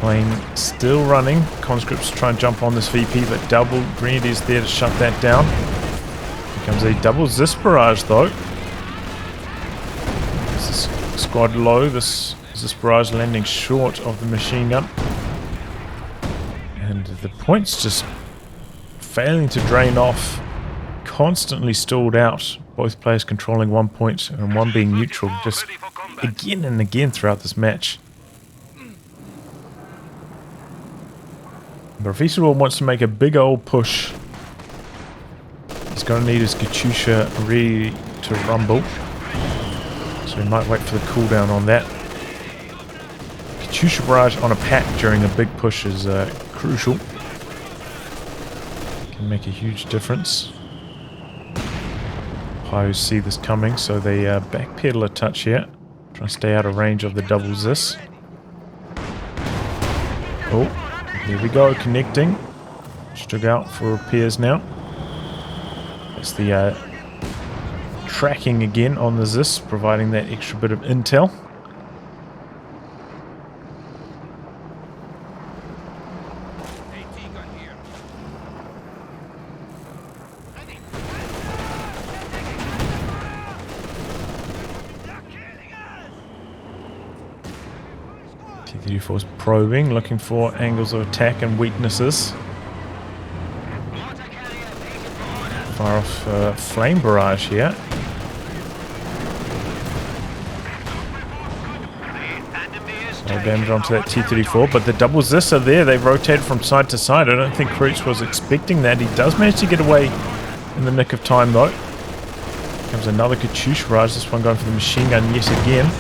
Plane still running. Conscripts try and jump on this VP, but double Grenadiers there to shut that down. Here comes a double Zis barrage though. This is squad low. This Zis barrage landing short of the machine gun. And the points just failing to drain off. Constantly stalled out. Both players controlling 1 point and one being neutral just again and again throughout this match. But if Isildur wants to make a big old push, he's going to need his Katyusha ready to rumble. So he might wait for the cooldown on that. Katyusha barrage on a pack during a big push is crucial. Can make a huge difference. Pios see this coming, so they backpedal a touch here. Try to stay out of range of the double Zis. Oh. Here we go, connecting. Stug out for repairs now. That's the tracking again on the Zis, providing that extra bit of intel. T-34's probing, looking for angles of attack and weaknesses. Fire off flame barrage here. No damage onto that T-34, but the double Zis are there. They've rotated from side to side. I don't think Quiritz was expecting that. He does manage to get away in the nick of time though. Comes another Katyusha barrage, this one going for the machine gun yet again.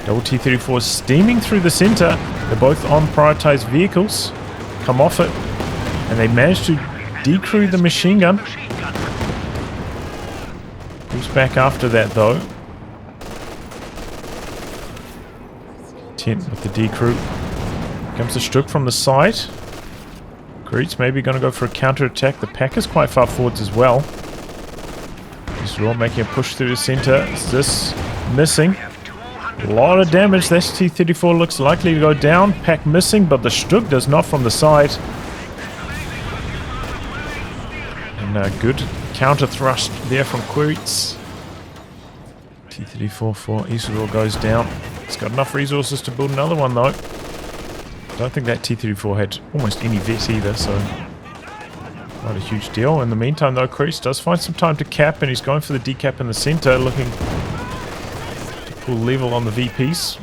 Double T-34 steaming through the center. They're both on prioritized vehicles. Come off it. And they manage to decrew the machine gun. Who's back after that though? 10 with the decrew. Comes the Struk from the side. Quiritz maybe going to go for a counter-attack. The pack is quite far forwards as well. Isildur making a push through the center. Is this missing? A lot of damage. That T-34 looks likely to go down. Pack missing, but the Struk does not from the side. And a good counter thrust there from Quiritz. T-34 for Isildur goes down. He's got enough resources to build another one though. I don't think that T-34 had almost any vet either, so not a huge deal. In the meantime though, Quiritz does find some time to cap, and he's going for the decap in the center, looking to pull level on the VPs.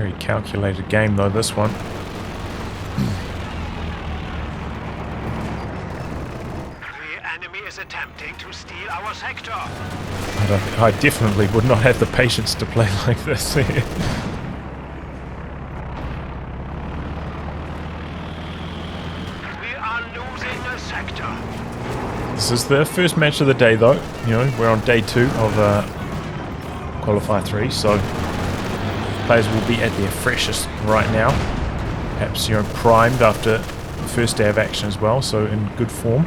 Very calculated game though, this one. The enemy is attempting to steal our sector. I definitely would not have the patience to play like this. We are losing a sector. This is the first match of the day though. You know, we're on day 2 of Qualifier 3, so players will be at their freshest right now. Perhaps, you know, primed after the first day of action as well, so in good form.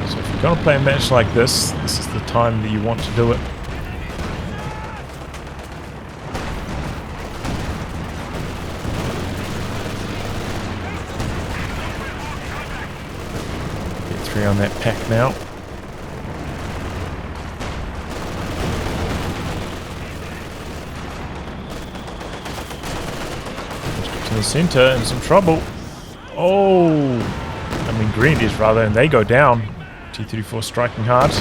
So if you're going to play a match like this, this is the time that you want to do it. Get 3 on that pack now. The center in some trouble. Oh, I mean Grenadiers rather, and they go down. T-34 striking hard.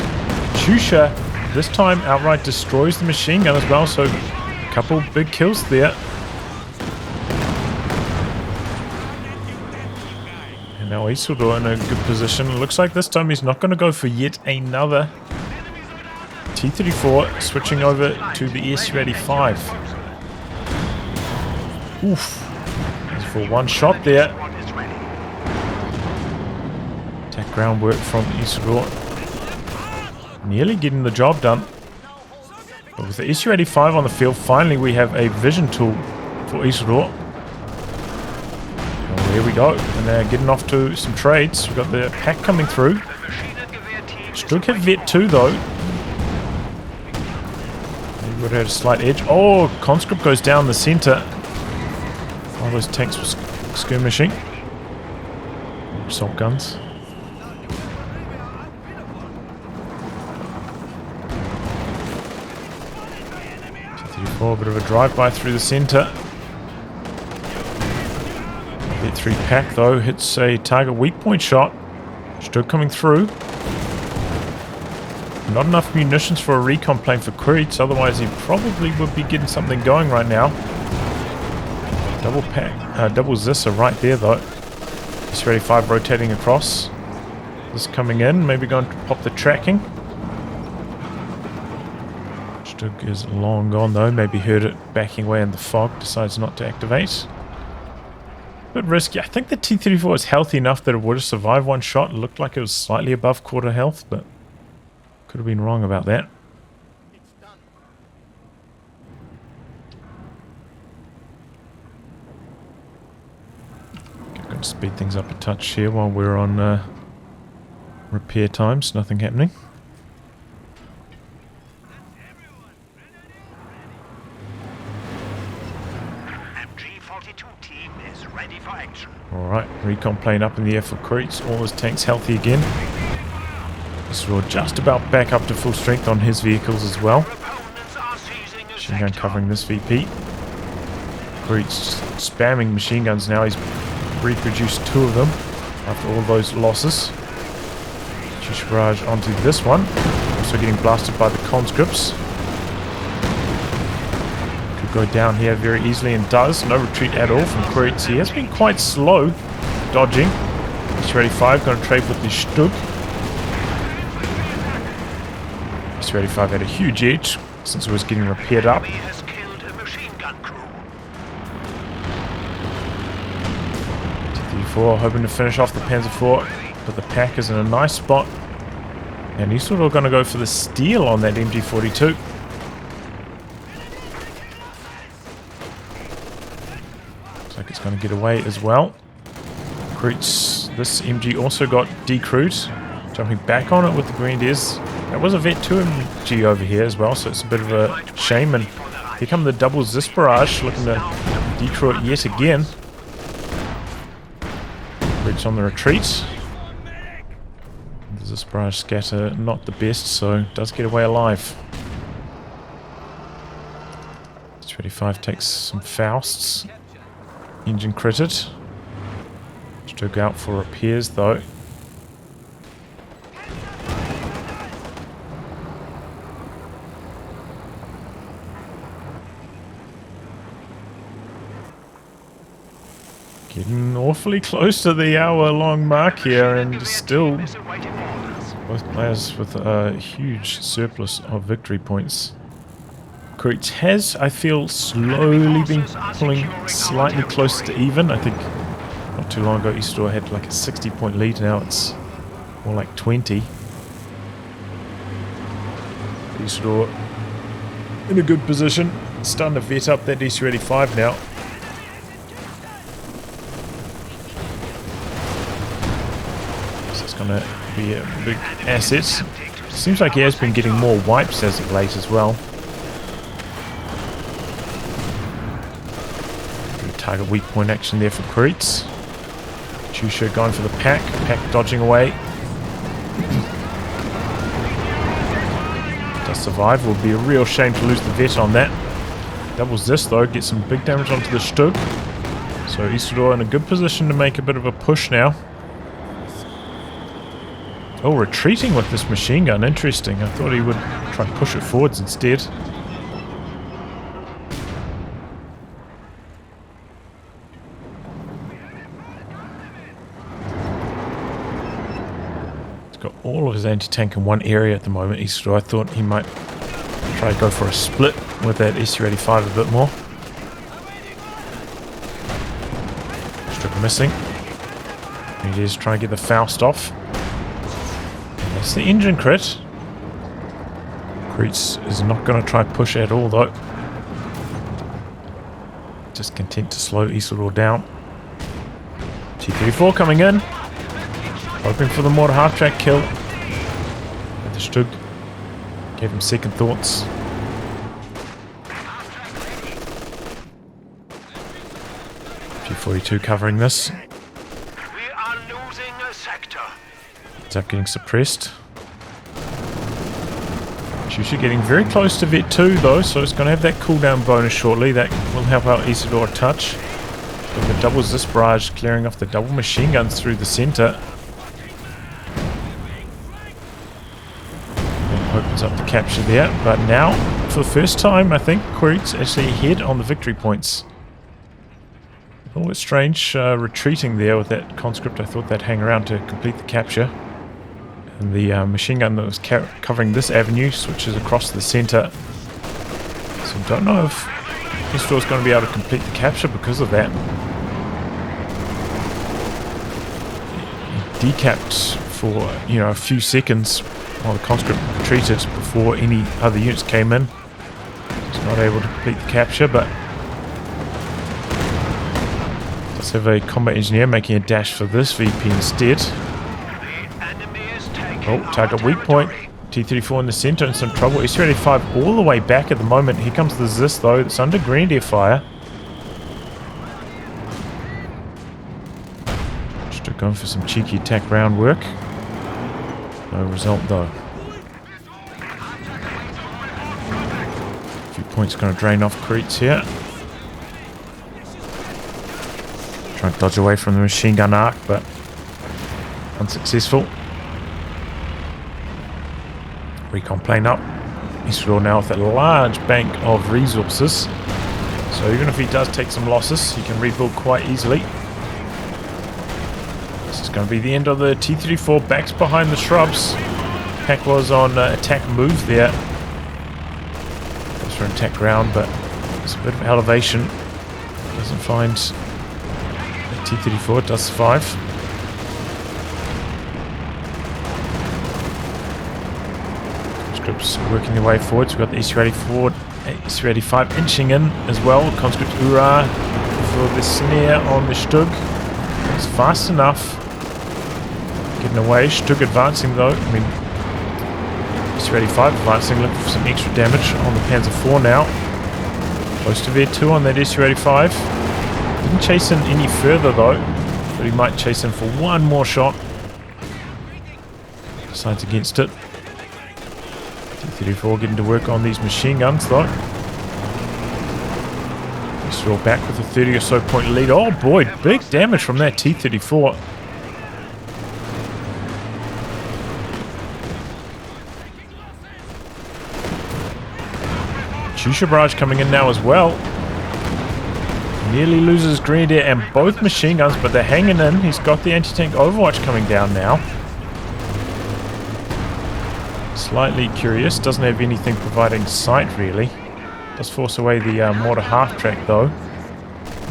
Chusha this time outright destroys the machine gun as well, so a couple big kills there. And now Isildur in a good position. It looks like this time he's not going to go for yet another. T-34 switching over to the SU-85. Oof. For one shot there. Attack groundwork from Isildur. Nearly getting the job done. But with the SU-85 on the field, finally we have a vision tool for Isildur. Oh, there we go. And they're getting off to some trades. We've got the pack coming through. Strug have vet 2 though. He would have had a slight edge. Oh, conscript goes down the center. All those tanks were skirmishing. Assault guns. T-34, a bit of a drive-by through the centre. B3 pack though hits a target weak point shot. Still coming through. Not enough munitions for a recon plane for Quiritz, otherwise he probably would be getting something going right now. Double pack, double Zissa right there though. S-35 rotating across. This coming in, maybe going to pop the tracking. Stug is long gone though, maybe heard it backing away in the fog, decides not to activate. Bit risky. I think the T-34 was healthy enough that it would have survived one shot. It looked like it was slightly above quarter health, but could have been wrong about that. Going to speed things up a touch here while we're on repair times. Nothing happening. Alright, recon plane up in the air for Quiritz. All his tanks healthy again. Isildur just about back up to full strength on his vehicles as well. Machine gun covering this VP. Quiritz spamming machine guns now. He's reproduced 2 of them after all those losses. Chish barrage onto this one. Also getting blasted by the conscripts. Could go down here very easily and does. No retreat at all from Quiritz. He has been quite slow dodging. S-35 going to trade with the Stug. S-35 had a huge edge since it was getting repaired up. T-34 hoping to finish off the Panzer IV, but the pack is in a nice spot. And he's sort of going to go for the steal on that MG42. Looks like it's going to get away as well. Quiritz, this MG also got decrewed. Jumping back on it with the Grenadiers. That was a Vet 2 MG over here as well, so it's a bit of a shame. And here come the double Zis barrage, looking to decrew it yet again. Quiritz on the retreat. The Zis barrage scatter not the best, so does get away alive. S-25 takes some Fausts. Engine critted. Stroke out for repairs though. Getting awfully close to the hour-long mark here, and still both players with a huge surplus of victory points. Quiritz has, I feel, slowly been pulling slightly closer to even. I think not too long ago Isildur had like a 60-point lead. Now it's more like 20. Isildur in a good position. Starting to vet up that SU-85 now. So it's going to be a big asset. Seems like he has been getting more wipes as of late as well. Good target weak point action there for Quiritz. Chusha going for the pack. Pack dodging away. Does survive. Would be a real shame to lose the vet on that. Doubles this though. Gets some big damage onto the Stug. So Isildur in a good position to make a bit of a push now. Oh, retreating with this machine gun. Interesting. I thought he would try and push it forwards instead. He's got all of his anti-tank in one area at the moment, Isildur. I thought he might try to go for a split with that SU-85 a bit more. Strip missing. He is trying to get the Faust off. That's the engine crit. Quiritz is not going to try push at all though. Just content to slow Isildur down. T-34 coming in. Hoping for the mortar half-track kill. But the Stug gave him second thoughts. G42 covering this. We are losing a sector. Ends up getting suppressed. Chusha getting very close to Vet 2 though, so it's going to have that cooldown bonus shortly. That will help out Isildur a touch. With the double Zis barrage clearing off the double machine guns through the center. And opens up the capture there. But now, for the first time, I think Quiritz actually ahead on the victory points. A little bit strange retreating there with that conscript. I thought they'd hang around to complete the capture. And the machine gun that was covering this avenue switches across the center. So I don't know if Isildur's going to be able to complete the capture because of that. He decapped for, you know, a few seconds while the conscript retreated before any other units came in. He's not able to complete the capture, but let's have a combat engineer making a dash for this VP instead. Oh, target weak point. T-34 in the center in some trouble. SU-85 all the way back at the moment. Here comes the Zis though. It's under Grenadier fire. Just going for some cheeky attack round work. No result though. A few points going to drain off Quiritz here. Trying to dodge away from the machine gun arc, but unsuccessful. Recon plane up. Isildur now with a large bank of resources. So even if he does take some losses, he can rebuild quite easily. This is going to be the end of the T-34. Backs behind the shrubs. Pack was on attack move there. Goes for an attack ground, but it's a bit of elevation. Doesn't find the T-34. It does survive. Conscripts working their way forward. So we've got the SU-85 inching in as well. Conscript Ura for the snare on the Stug. It's fast enough. Getting away. Stug advancing though. I mean, SU-85 advancing, looking for some extra damage on the Panzer IV now. Close to Vet 2 on that SU-85. Didn't chase in any further though, but he might chase in for one more shot. Decides against it. T-34 getting to work on these machine guns though. Still back with a 30 or so point lead. Oh boy, big damage from that T-34. Chusha barrage coming in now as well. Nearly loses Grenadier and both machine guns, but they're hanging in. He's got the anti-tank Overwatch coming down now. Slightly curious. Doesn't have anything providing sight, really. Does force away the mortar half-track, though.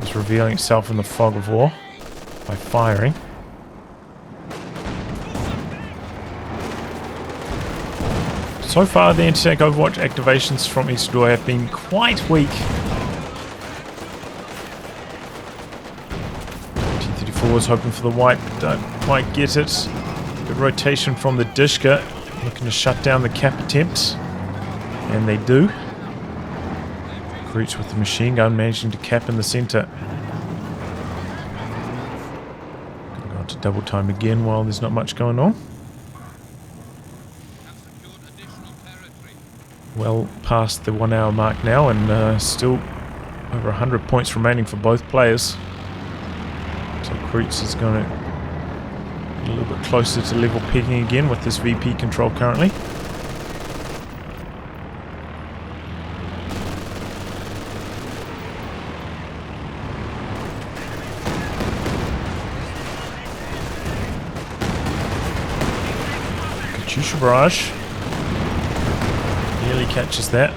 It's revealing itself in the fog of war by firing. So far, the anti-tank Overwatch activations from Isildur have been quite weak. T-34 is hoping for the wipe, don't quite get it. Good rotation from the Dishka, looking to shut down the cap attempt. And they do. Quiritz with the machine gun, managing to cap in the center. Gonna go on to double time again while there's not much going on. Well past the 1 hour mark now, and still over 100 points remaining for both players. So Quiritz is going to get a little bit closer to level pegging again with this VP control currently. Katyusha barrage. Nearly catches that.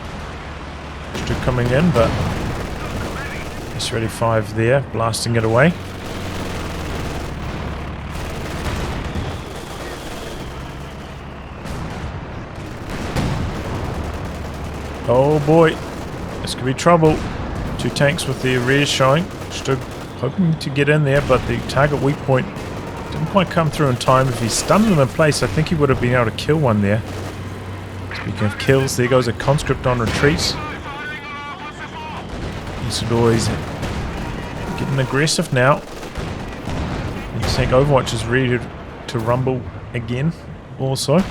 Still coming in, but S-35 there, blasting it away. Oh boy, this could be trouble. Two tanks with the rear showing. Still hoping to get in there, but the target weak point didn't quite come through in time. If he stunned them in place, I think he would have been able to kill one there. Speaking of kills, there goes a conscript on retreat. Isildur is getting aggressive now. I think Overwatch is ready to rumble again also.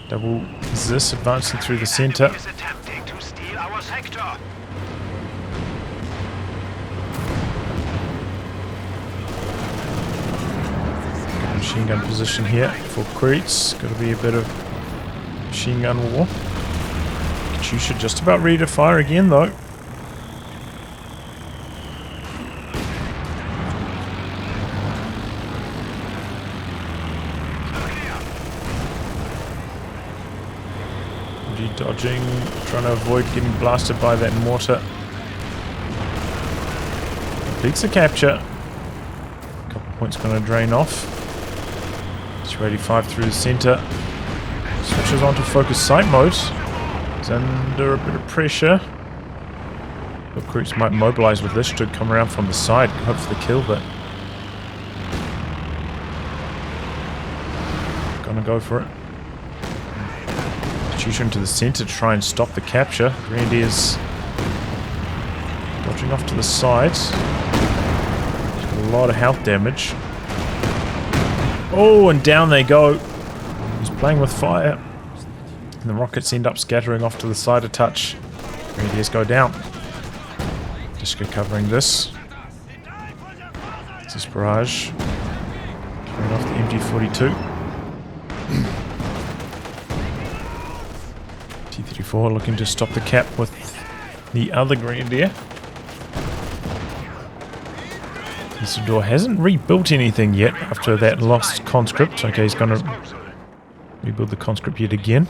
Double Zis advancing through the center. Machine gun position here for Quiritz. Got to be a bit of machine gun war. Katyusha just about ready to fire again though. Dodging, trying to avoid getting blasted by that mortar. Completes the capture. A couple points going to drain off. S-85 through the center. Switches on to focus sight mode. He's under a bit of pressure. The Quiritz might mobilize with this. Should come around from the side. Hope for the kill, but gonna go for it. Katyusha into the center to try and stop the capture. Grenadiers dodging off to the side. He's got a lot of health damage. Oh, and down they go. He's playing with fire. And the rockets end up scattering off to the side a touch. Grenadiers go down. Dishka covering this. This barrage. Coming off the MG42. T-34 looking to stop the cap with the other Grenadier. Isildur hasn't rebuilt anything yet after that lost conscript. Okay, he's going to rebuild the conscript yet again.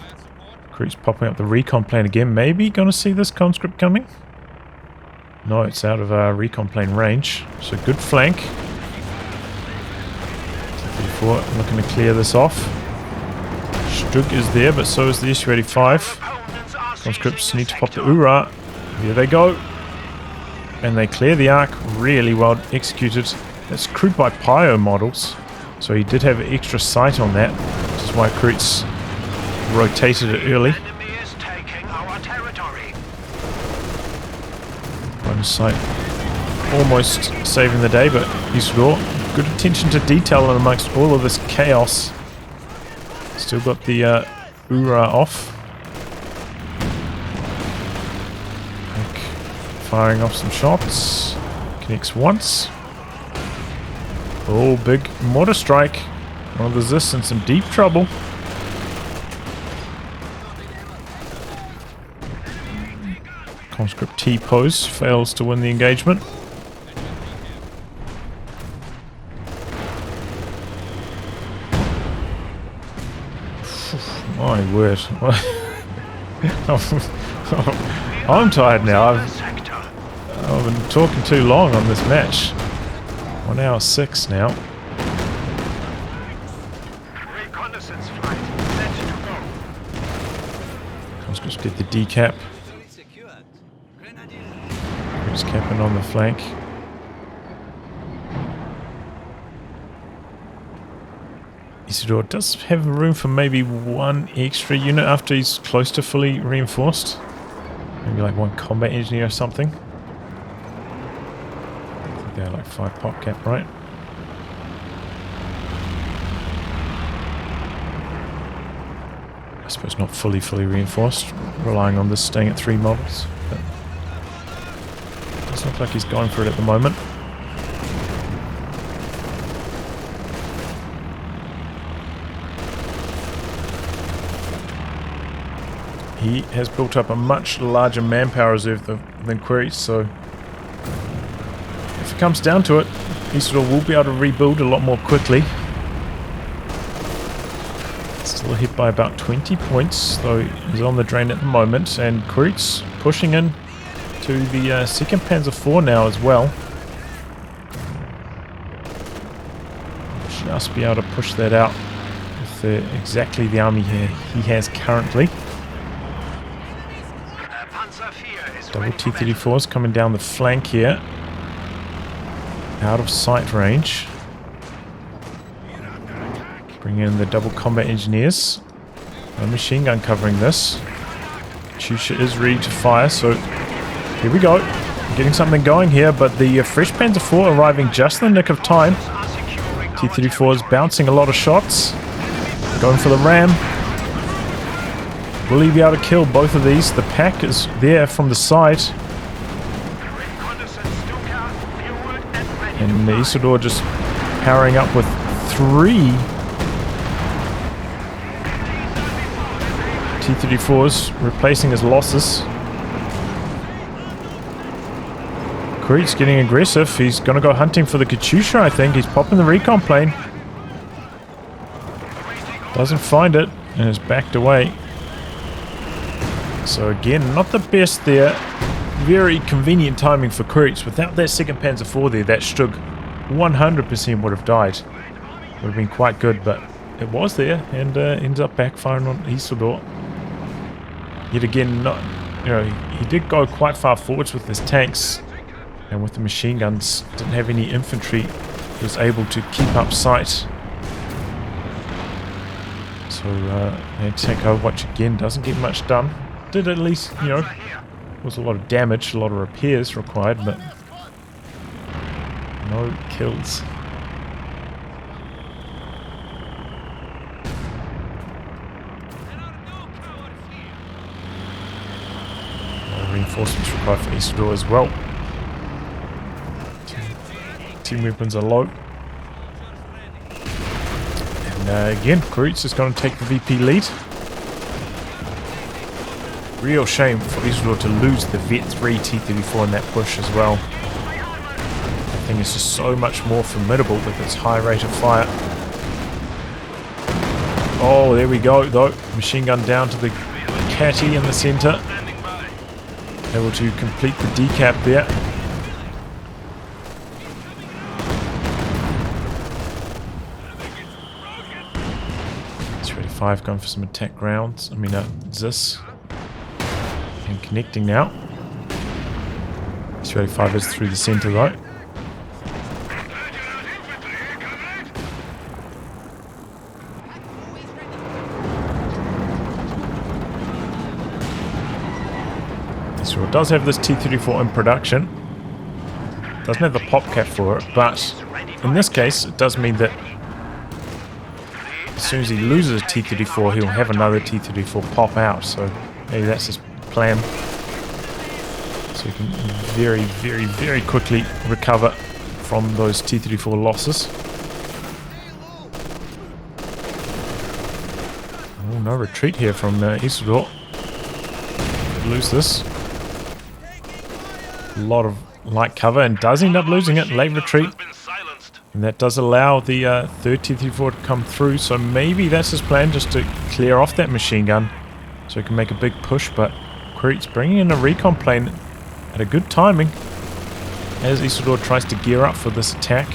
Quiritz popping up the recon plane again. Maybe going to see this conscript coming. No, it's out of recon plane range. So good flank. T-34 looking to clear this off. Stug is there, but so is the Su-85. Conscripts need to pop the Ura. Here they go. And they clear the arc. Really well executed. That's crewed by Pyro models. So he did have extra sight on that. Which is why Quiritz rotated it early. Bonus sight almost saving the day, but Isildur, good attention to detail amongst all of this chaos. Still got the Ura off. Firing off some shots. Connects once. Oh, big mortar strike. One of the Zis in some deep trouble. Conscript T-pose fails to win the engagement. My word. I'm tired now. I've been talking too long on this match. 1 hour 6 now. Reconnaissance flight set to go. Conscripts get the decap. Just capping on the flank. Isildur does have room for maybe one extra unit after he's close to fully reinforced. Maybe like one combat engineer or something. I think they're like 5 pop cap, right? I suppose not fully reinforced, relying on this staying at 3 models. But it does look like he's going for it at the moment. He has built up a much larger manpower reserve than Quiritz, so if it comes down to it, Isildur will be able to rebuild a lot more quickly. Still hit by about 20 points, though he's on the drain at the moment, and Quiritz pushing in to the 2nd Panzer IV now as well. Just be able to push that out with exactly the army he has currently. Double T-34s coming down the flank here. Out of sight range. Bring in the double combat engineers. No machine gun covering this. Katyusha is ready to fire, so here we go. Getting something going here, but the fresh Panzer IV arriving just in the nick of time. T-34s bouncing a lot of shots. Going for the ram. Will he be able to kill both of these? The pack is there from the side. And Isildur just powering up with 3 T-34s, replacing his losses. Quiritz getting aggressive. He's going to go hunting for the Katyusha, I think. He's popping the recon plane. Doesn't find it and is backed away. So again, not the best there. Very convenient timing for Quiritz. Without that 2nd Panzer IV there, that Stug 100% would have died. Would have been quite good, but it was there and ends up backfiring on Isildur. Yet again, he did go quite far forwards with his tanks, and with the machine guns, didn't have any infantry. He was able to keep up sight. So tank Overwatch again doesn't get much done. Did at least, was a lot of damage, a lot of repairs required, but no kills. No reinforcements required for Isildur as well. Team weapons are low. And again, Quiritz is going to take the VP lead. Real shame for Isildur to lose the Vet 3 T-34 in that push as well. I think it's just so much more formidable with its high rate of fire. Oh, there we go though. Machine gun down to the Catty in the center. Able to complete the decap there. T-35 going for some attack rounds. Zis. And connecting now. T-35 is through the center though. So it does have this T-34 in production. Doesn't have the pop cap for it, but in this case it does mean that as soon as he loses a T-34 he'll have another T-34 pop out, so maybe that's his plan. So he can very, very, very quickly recover from those T-34 losses. Oh, no retreat here from Isildur. Lose this. lot of light cover and does end up losing it. Late retreat. And that does allow the 30-34 to come through. So maybe that's his plan, just to clear off that machine gun so he can make a big push. But Quiritz bringing in a recon plane at a good timing as Isildur tries to gear up for this attack.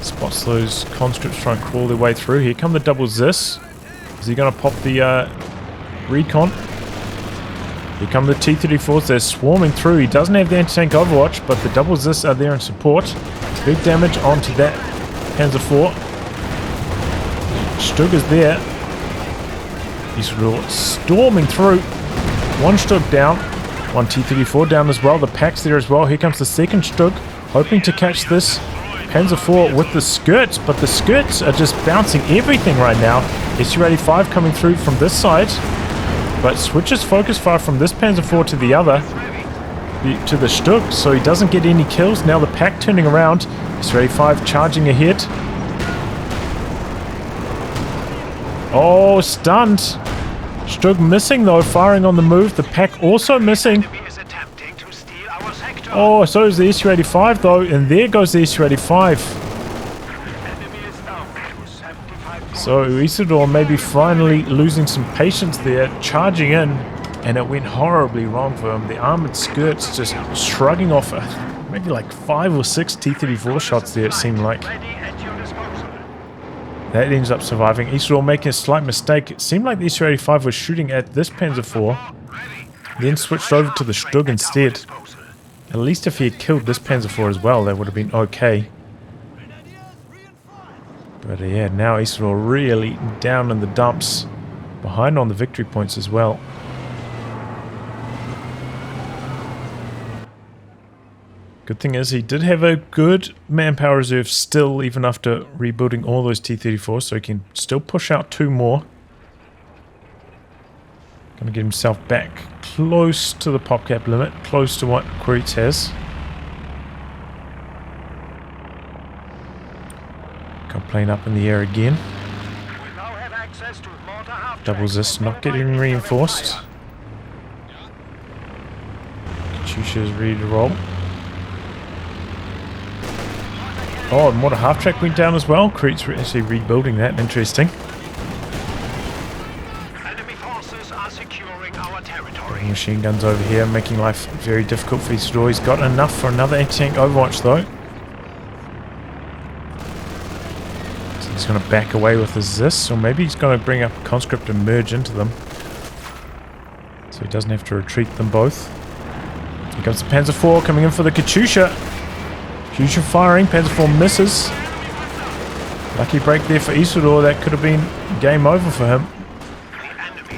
Spots those conscripts try and crawl their way through. Here come the double Zis. Is he going to pop the recon? Here come the T-34s. They're swarming through. He doesn't have the anti-tank overwatch, but the double Zis are there in support. Big damage onto that Panzer IV. Stug is there. He's storming through. One Stug down. One T-34 down as well. The pack's there as well. Here comes the second Stug, hoping to catch this Panzer IV with the skirts, but the skirts are just bouncing everything right now. Su-85 coming through from this side, but switches focus fire from this Panzer IV to the other, to the Stug, so he doesn't get any kills. Now the pack turning around. Su-85 charging ahead. Oh, stunned. Stug missing though, firing on the move. The pack also missing. Oh, so is the Su-85 though, and there goes the Su-85. So Isildur maybe finally losing some patience there, charging in, and it went horribly wrong for him. The armored skirts just shrugging off maybe like 5 or 6 T-34 shots there, it seemed like. That ends up surviving. Isildur making a slight mistake. It seemed like the Su-85 was shooting at this Panzer IV, then switched over to the Stug instead. At least if he had killed this Panzer IV as well, that would have been okay. But yeah, now Isildur really down in the dumps, behind on the victory points as well. Good thing is he did have a good manpower reserve still, even after rebuilding all those T-34s, so he can still push out 2 more. Gonna get himself back close to the pop cap limit, close to what Quiritz has. Got plane up in the air again. Double Zis not getting reinforced. Katyusha's ready to roll. Oh, mortar half track went down as well. Quiritz actually rebuilding that. Interesting. Machine guns over here, making life very difficult for Isildur. He's got enough for another anti-tank overwatch though. So he's going to back away with his Zis, or maybe he's going to bring up a conscript and merge into them, so he doesn't have to retreat them both. Here comes the Panzer IV coming in for the Katyusha. Katyusha firing, Panzer IV misses. Lucky break there for Isildur. That could have been game over for him.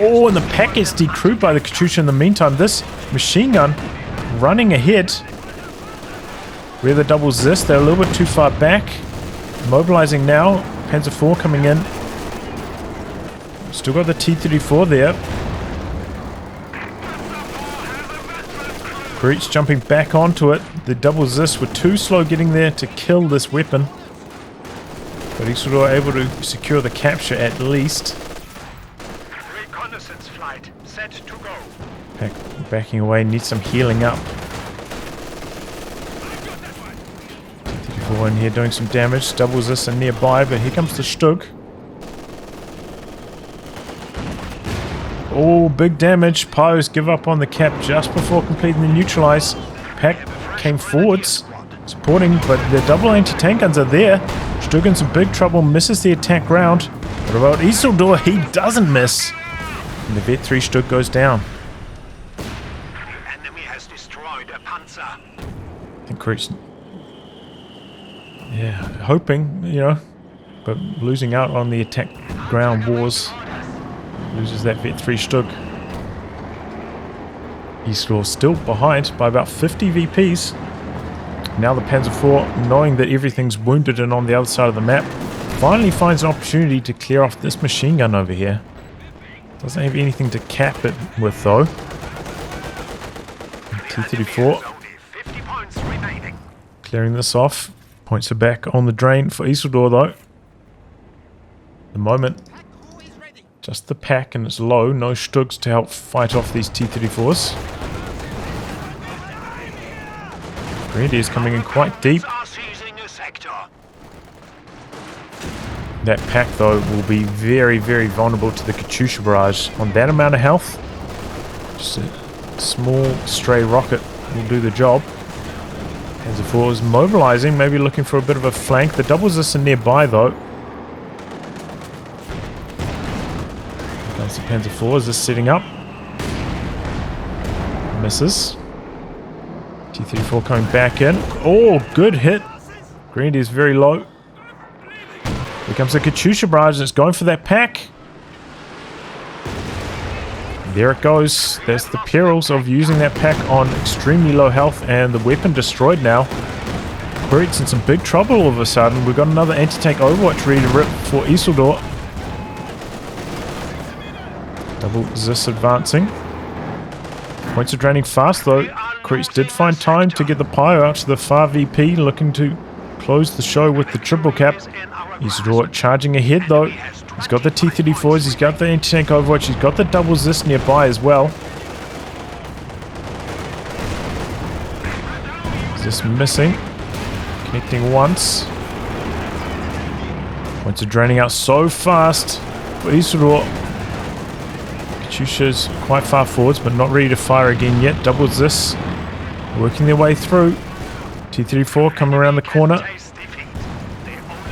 Oh, and the pack gets decrewed by the Katyusha in the meantime. This machine gun running ahead. We're the double Zis. They're a little bit too far back. Mobilizing now. Panzer IV coming in. Still got the T-34 there. Quiritz jumping back onto it. The double Zis were too slow getting there to kill this weapon. But Isildur able to secure the capture at least. Set to go. Backing away, needs some healing up. T-34 in here doing some damage. Doubles this and nearby, but here comes the Stug. Oh, big damage. Pyros give up on the cap just before completing the neutralize. Pack came forwards, supporting, but the double anti-tank guns are there. Stug in some big trouble, misses the attack round. What about Isildur? He doesn't miss. And the Vet 3 Stug goes down. The enemy has destroyed a panzer. I think Quiritz, yeah, hoping, you know, but losing out on the attack ground wars. Loses that Vet 3 Stug. Isildur still behind by about 50 VPs. Now the Panzer IV, knowing that everything's wounded and on the other side of the map, finally finds an opportunity to clear off this machine gun over here. Doesn't have anything to cap it with though. T-34 clearing this off. Points are back on the drain for Isildur though. At the moment, just the pack and it's low. No Stugs to help fight off these T-34s. Grenadiers coming in quite deep. Are seizing a sector. That pack, though, will be very, very vulnerable to the Katyusha barrage. On that amount of health, just a small stray rocket will do the job. Panzer IV is mobilizing, maybe looking for a bit of a flank. The double resist are nearby, though. That's the Panzer IV. Is this setting up? Misses. T-34 coming back in. Oh, good hit. Grenadier is very low. Here comes the Katyusha barrage, and it's going for that pack. There it goes. That's the perils of using that pack on extremely low health, and the weapon destroyed now. Quiritz in some big trouble all of a sudden. We've got another anti-tank Overwatch ready to rip for Isildur. Double Zis advancing. Points are draining fast though. Quiritz did find time to get the pyro out to the far VP, looking to close the show with the triple cap. Isildur charging ahead though. He's got the T-34s, he's got the anti-tank Overwatch, he's got the double Zis nearby as well. Zis missing. Connecting once. Points are draining out so fast for Isildur. Katyusha's quite far forwards, but not ready to fire again yet. Double Zis working their way through. T-34 coming around the corner.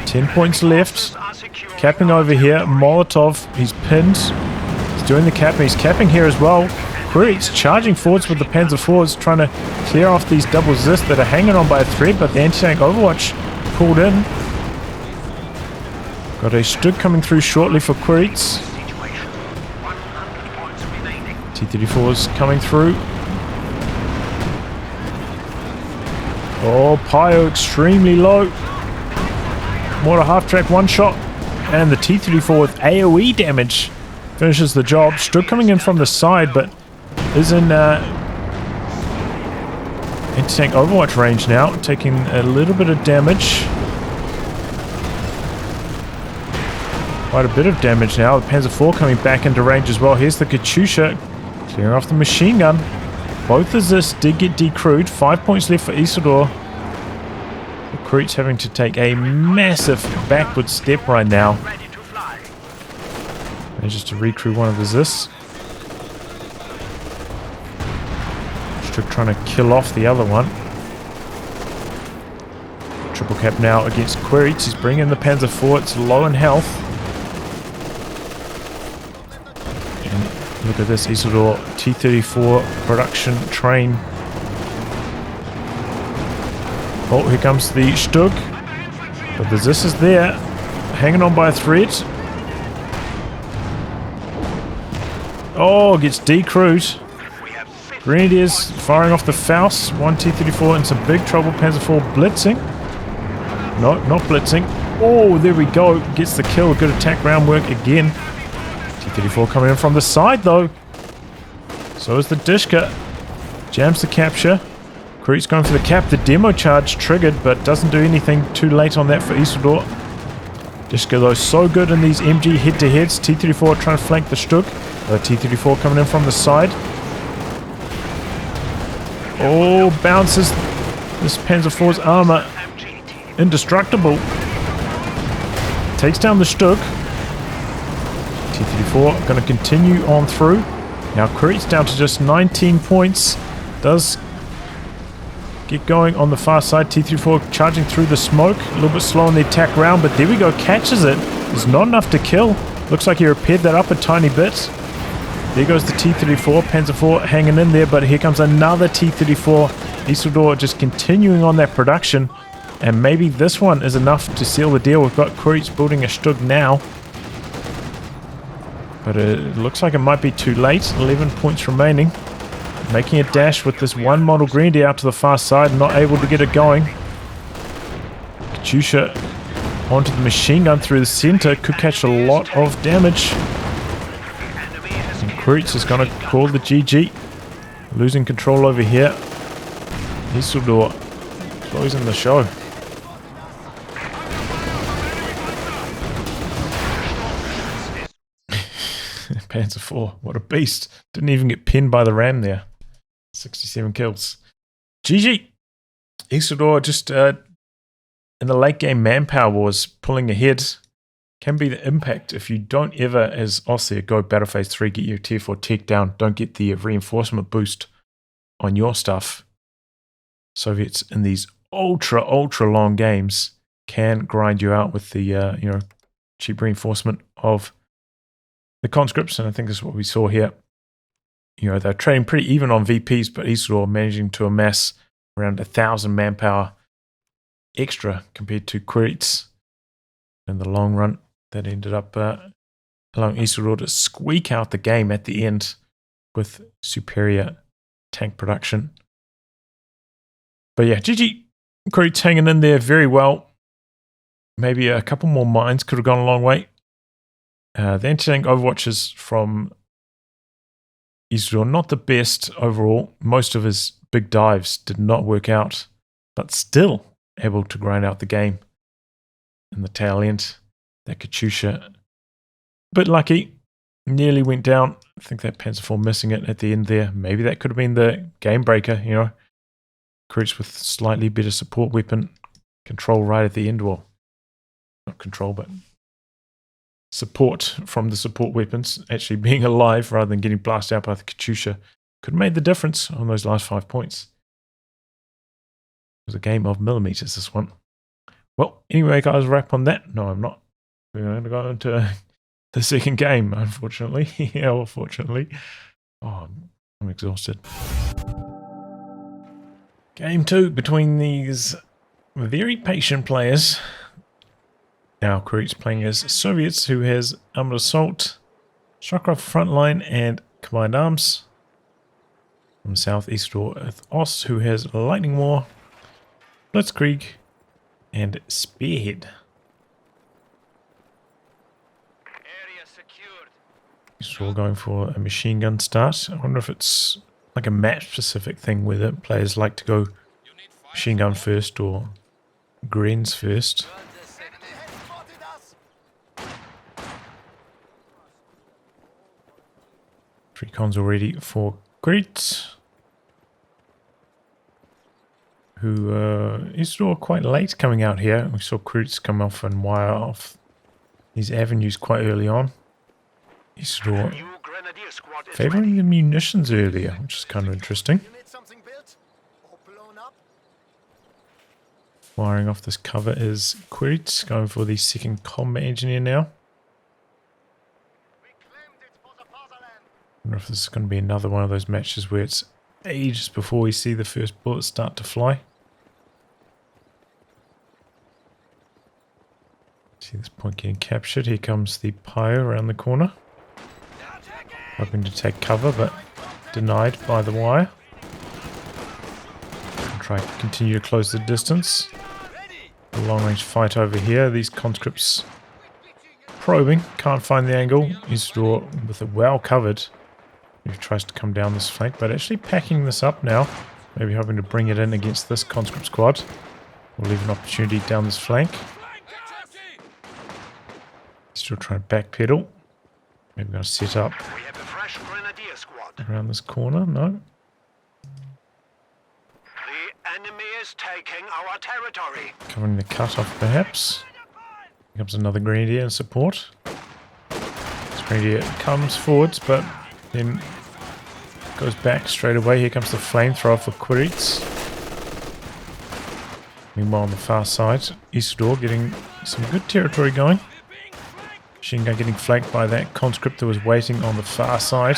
10 points left. Capping over here. Molotov, he's pinned. He's doing the capping. He's capping here as well. Quiritz charging forwards with the Panzer IVs, trying to clear off these double Zis that are hanging on by a thread, but the anti-tank Overwatch pulled in. Got a Stug coming through shortly for Quiritz. T-34's coming through. Oh, Pyro extremely low. More a half-track one-shot. And the T-34 with AoE damage finishes the job. Stug coming in from the side, but is in anti-tank Overwatch range now, taking a little bit of damage. Quite a bit of damage now. The Panzer IV coming back into range as well. Here's the Katyusha clearing off the machine gun. Both of this did get decrewed. 5 points left for Isildur. Quiritz having to take a massive backward step right now. Manages to recrew one of the Zis. Stug trying to kill off the other one. Triple cap now against Quiritz. He's bringing the Panzer IV. It's low in health. And look at this Isildur T-34 production train. Oh, here comes the Stug. But the Zis is there. Hanging on by a thread. Oh, gets decrewed. Grenadiers firing off the Faust. One T-34 in some big trouble. Panzer IV blitzing. No, not blitzing. Oh, there we go. Gets the kill. Good attack round work again. T-34 coming in from the side though. So is the Dishka. Jams the capture. Quiritz going for the cap. The demo charge triggered, but doesn't do anything. Too late on that for Isildur. Dishka though so good in these MG head-to-heads. T-34 trying to flank the Stug. T-34 coming in from the side. Oh, bounces this Panzer IV's armor. Indestructible. Takes down the Stug. T-34 going to continue on through. Now Quiritz down to just 19 points. Does get going on the far side. T-34 charging through the smoke. A little bit slow on the attack round, but there we go. Catches it. There's not enough to kill. Looks like he repaired that up a tiny bit. There goes the T-34. Panzer IV hanging in there, but here comes another T-34. Isildur just continuing on that production. And maybe this one is enough to seal the deal. We've got Quiritz building a Stug now. But it looks like it might be too late. 11 points remaining. Making a dash with this one model Grenadier out to the far side. Not able to get it going. Katyusha onto the machine gun through the center. Could catch a lot of damage. And Quiritz is going to call the GG. Losing control over here. Isildur closing the show. Panzer IV, what a beast. Didn't even get pinned by the ram there. 67 kills. GG. Isildur just in the late game manpower wars pulling ahead can be the impact if you don't ever, as Aussie, go Battle Phase 3, get your tier 4 tech down, don't get the reinforcement boost on your stuff. Soviets in these ultra long games can grind you out with the cheap reinforcement of the conscripts, and I think this is what we saw here. They're trading pretty even on VPs, but Isildur managing to amass around 1,000 manpower extra compared to Quiritz in the long run. That ended up allowing Isildur to squeak out the game at the end with superior tank production. But yeah, GG. Quiritz hanging in there very well. Maybe a couple more mines could have gone a long way. The anti-tank overwatches from Isildur, not the best overall. Most of his big dives did not work out, but still able to grind out the game in the tail end. That Katyusha, a bit lucky, nearly went down. I think that Panzer IV missing it at the end there. Maybe that could have been the game breaker, Quiritz with slightly better support weapon. Control right at the end. Well, not control, but support from the support weapons actually being alive rather than getting blasted out by the Katyusha could have made the difference on those last 5 points. It was a game of millimeters, this one. Well, anyway, guys, wrap on that. No, I'm not. We're going to go into the second game, unfortunately. Yeah, well, fortunately. Oh, I'm exhausted. Game 2 between these very patient players. Now, Quiritz playing as Soviets, who has Armored Assault, Shock Rifle Frontline, and Combined Arms. From South Isildur with Oss, who has Lightning War, Blitzkrieg, and Spearhead. Isildur going for a machine gun start. I wonder if it's like a match-specific thing where the players like to go machine gun first or greens first. Three cons already for Quiritz, who Isildur quite late coming out here. We saw Quiritz come off and wire off these avenues quite early on. Isildur favouring the munitions earlier, which is kind of interesting. Firing off this cover is Quiritz, going for the second combat engineer now. I wonder if this is going to be another one of those matches where it's ages before we see the first bullets start to fly. See this point getting captured. Here comes the pyre around the corner. Hoping to take cover, but denied by the wire. I'll try to continue to close the distance. A long range fight over here. These conscripts probing. Can't find the angle. Isildur with it well covered. He tries to come down this flank, but actually packing this up now. Maybe hoping to bring it in against this conscript squad. We'll leave an opportunity down this flank. Still trying to backpedal. Maybe going to set up around this corner. No. The enemy is taking our territory. Covering the cutoff, perhaps. Here comes another grenadier in support. This grenadier comes forwards, but then goes back straight away. Here comes the flamethrower for Quiritz. Meanwhile, on the far side, Isildur getting some good territory going. Machine gun getting flanked by that conscript that was waiting on the far side.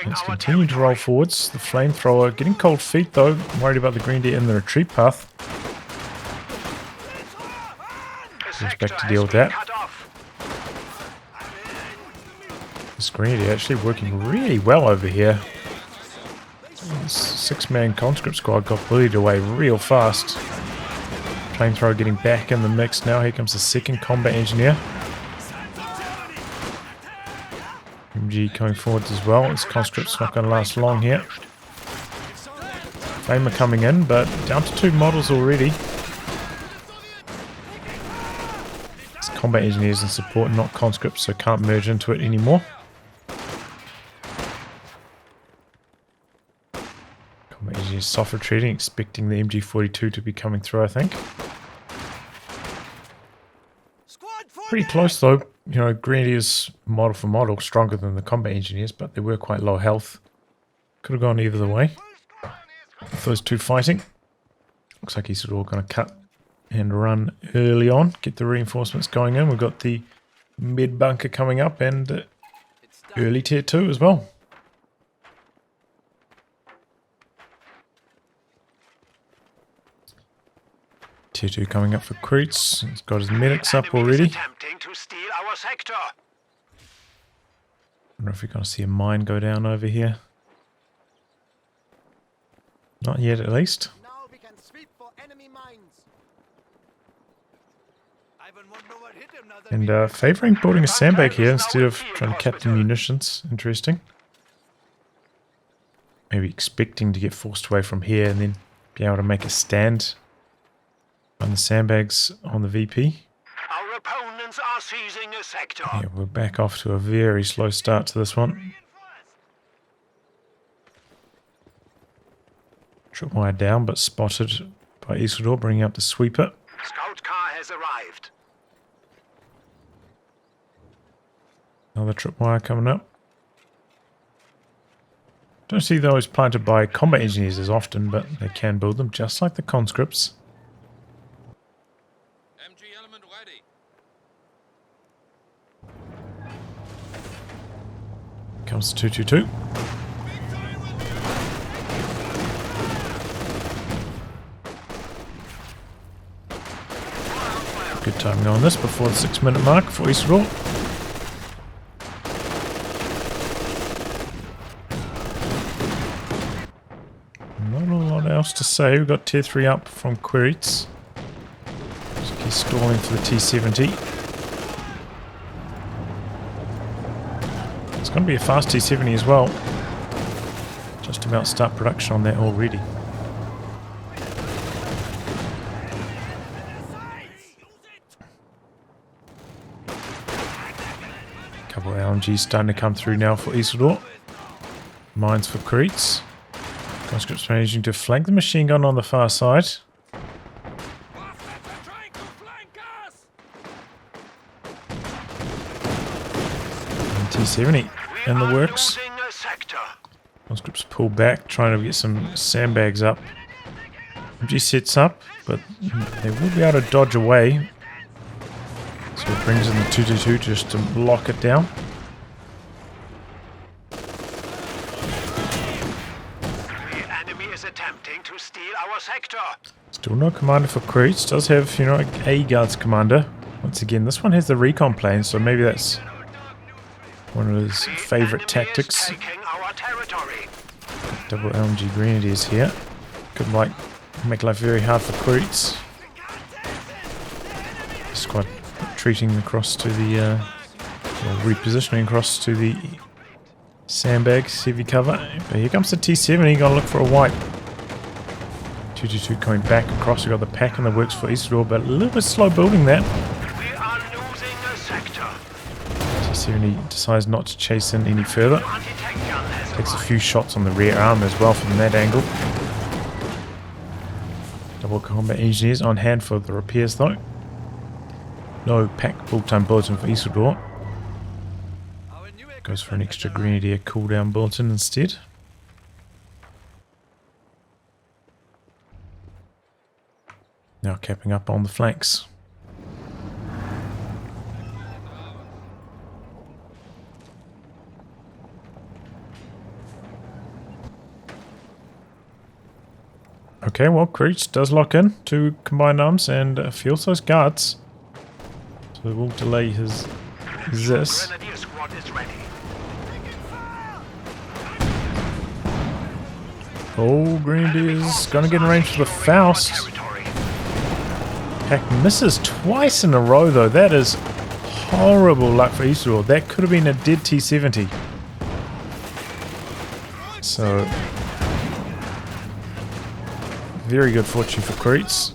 Let's continue to roll forwards. The flamethrower getting cold feet though. I'm worried about the grenadier in the retreat path. Expect to deal with that. This grenadier actually working really well over here. This 6-man conscript squad got bullied away real fast. Flamethrower getting back in the mix now. Here comes the second combat engineer. MG coming forwards as well. This conscript's not going to last long here. Flamer coming in, but down to 2 models already. It's combat engineers in support, not conscripts, so can't merge into it anymore. He's soft retreating, expecting the MG42 to be coming through, I think. Pretty close though. You know, Grenadiers model for model, stronger than the combat engineers, but they were quite low health. Could have gone either way. With those two fighting. Looks like he's all going to cut and run early on. Get the reinforcements going in. We've got the mid bunker coming up and early tier 2 as well. Tier 2 coming up for Quiritz. He's got his medics up already. To steal our sector. I wonder if we're going to see a mine go down over here. Not yet, at least. Now we can sweep for enemy mines. And favouring building a sandbag here instead of trying to cap the munitions. Interesting. Maybe expecting to get forced away from here and then be able to make a stand on the sandbags on the VP. Our opponents are seizing a sector. Yeah, we're back off to a very slow start to this one. Tripwire down, but spotted by Isildur, bringing up the sweeper. Scout car has arrived. Another tripwire coming up. Don't see those planted by combat engineers as often, but they can build them just like the conscripts. MG element ready. Comes the 222. Good timing on this before the 6-minute mark for Isildur. Not a lot else to say. We've got tier 3 up from Quiritz. He's stalling for the T70. It's going to be a fast T70 as well. Just about to start production on that already. Couple of LMGs starting to come through now for Isildur. Mines for Quiritz. Conscripts managing to flank the machine gun on the far side. And T70 in the works. Conscripts pull back, trying to get some sandbags up. MG sets up, but they will be able to dodge away. So it brings in the 222 just to lock it down. The enemy is attempting to steal our sector. Still no commander for Quiritz. Does have, you know, a guards commander. Once again, this one has the recon plane, so maybe that's one of his favourite tactics. Taking our territory. Double LMG Grenadiers here. Could make life very hard for Quiritz. Squad retreating across to the, or repositioning across to the sandbags, heavy cover. But here comes the T70, gonna look for a wipe. 222 coming back across. We've got the pack in the works for Isildur, but a little bit slow building that. We are losing a sector. T70 decides not to chase in any further. Anti-tank gun has Takes a arrived. few shots on the rear arm as well from that angle. Double combat engineers on hand for the repairs though. No pack full-time bulletin for Isildur. Goes for an extra grenadier cooldown bulletin instead. Now capping up on the flanks. Okay, well, Quiritz does lock in to combined arms and feels those guards. So we'll delay his this. Grenadier squad is ready. Oh, Grenadiers gonna get in range for the Faust. Territory. Pack misses twice in a row though. That is horrible luck for Isildur. That could have been a dead T70. So very good fortune for Quiritz.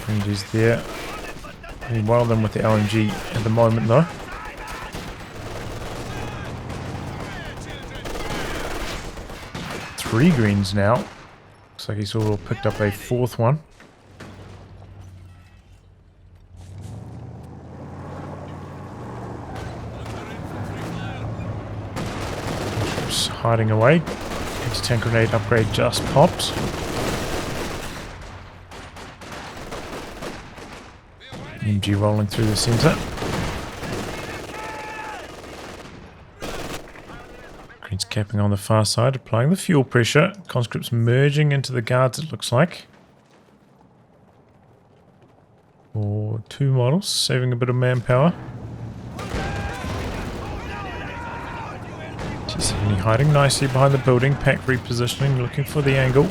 Grenadiers there. Doing well then with the LMG at the moment though. 3 greens now. Looks like he's all picked up a 4th one. Just hiding away. Anti-tank grenade upgrade just popped. MG rolling through the centre. Green's capping on the far side, applying the fuel pressure. Conscripts merging into the guards, it looks like. For 2 models, saving a bit of manpower. T70 hiding nicely behind the building. Pack repositioning, looking for the angle.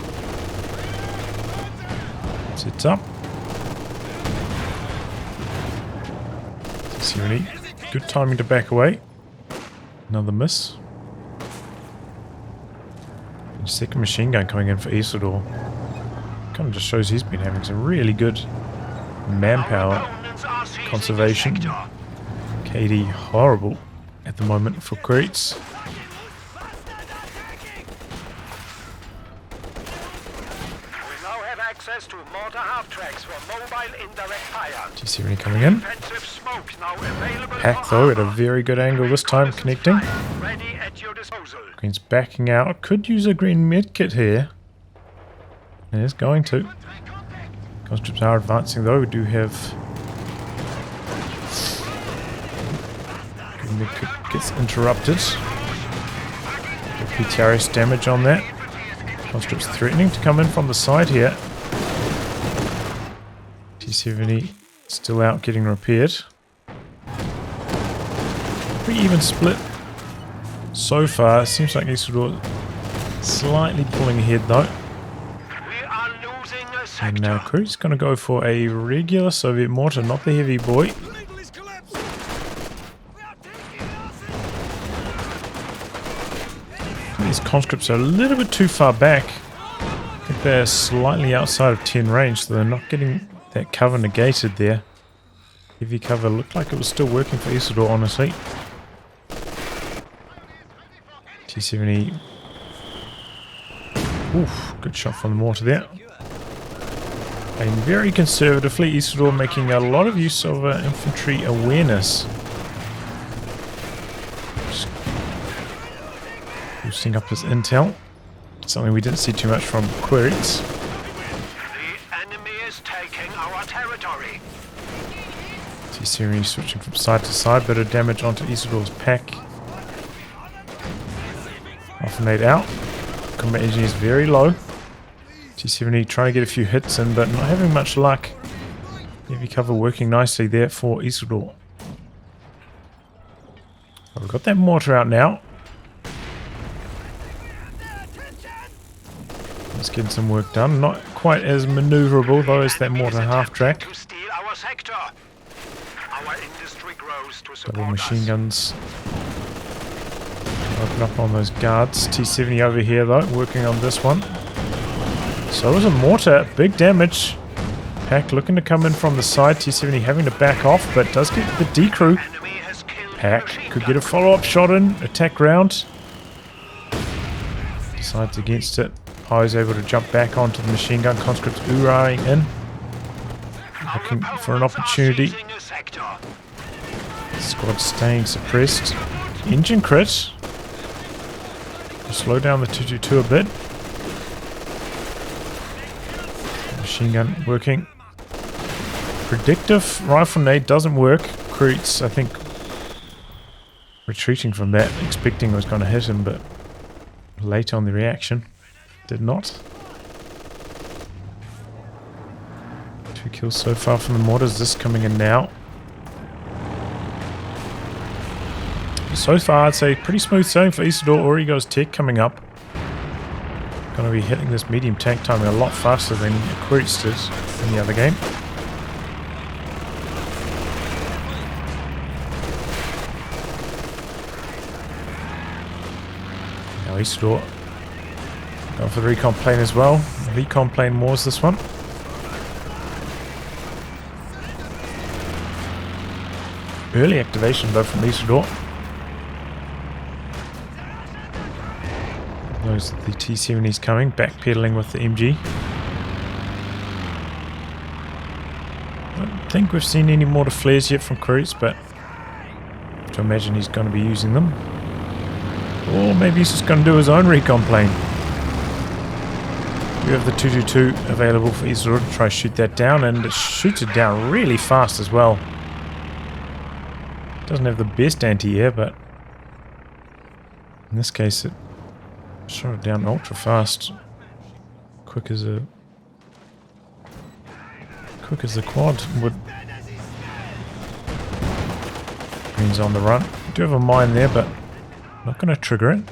Sits up. T70, good timing to back away. Another miss. Second machine gun coming in for Isildur. Kind of just shows he's been having some really good manpower conservation. KD horrible at the moment for Quiritz. We now have access to mortar half-tracks for mobile indirect fire. T70 coming in. Defensive smoke now available. Pack though at a very good angle this time, connecting. Ready at your disposal. Green's backing out. Could use a green medkit here. It is going to. Conscripts are advancing though. We do have... Green medkit gets interrupted. PTRS damage on that. Conscripts threatening to come in from the side here. T70 still out getting repaired. Pretty even split so far. Seems like Isildur slightly pulling ahead though. We are losing a sector. And now Quiritz going to go for a regular Soviet mortar, not the heavy boy. These conscripts are a little bit too far back. I think they're slightly outside of 10 range, so they're not getting that cover negated there. Heavy cover looked like it was still working for Isildur, honestly. T70. Oof, good shot from the mortar there. Playing very conservatively, Isildur making a lot of use of infantry awareness. Just boosting up his intel. Something we didn't see too much from Quiritz. The enemy is taking our territory. T70 switching from side to side, bit of damage onto Isildur's pack. Offenade out. Combat engine is very low. T70 trying to get a few hits in, but not having much luck. Heavy cover working nicely there for Isildur. Well, we've got that mortar out now. Let's get some work done. Not quite as maneuverable though as that mortar half track. To steal our sector. Our industry grows to support Double machine us. guns. Open up on those guards. T70 over here though, working on this one. So is a mortar, big damage. Pack looking to come in from the side. T70 having to back off, but does get the decrew. Enemy has killed Pack machine could gun. get a follow-up shot in. Attack round. Decides against it. Poe is able to jump back onto the machine gun. Conscripts oorahing in. Looking for an opportunity. Seizing a sector. Squad staying suppressed. Engine crit. Slow down the 222 a bit. Machine gun working. Predictive rifle nade doesn't work. Quiritz, I think, retreating from that, expecting it was going to hit him, but late on the reaction. Did not. 2 kills so far from the mortars. This coming in now. So far, I'd say pretty smooth sailing for Isildur. Origo's tech coming up. Going to be hitting this medium tank timing a lot faster than Quiritz did in the other game. Now Isildur going for the recon plane as well. The recon plane wars this one. Early activation though from Isildur. Knows that the T-70's coming, backpedaling with the MG. I don't think we've seen any mortar flares yet from Quiritz, but to imagine he's going to be using them. Or maybe he's just going to do his own recon plane. We have the 222 available for Isildur to try to shoot that down, and it shoots it down really fast as well. Doesn't have the best anti-air, but in this case it shot it down ultra fast. Quick as the quad would. Green's on the run. We do have a mine there, but not going to trigger it.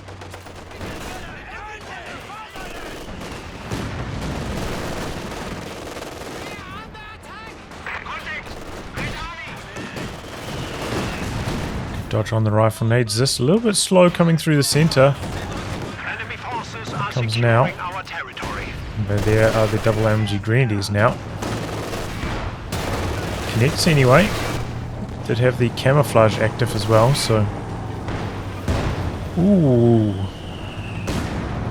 Dodge on the rifle nades. This a little bit slow coming through the center. Enemy forces are Comes now. securing our territory. But there are the double MG Grandies now. Connects anyway. Did have the camouflage active as well, so. Ooh.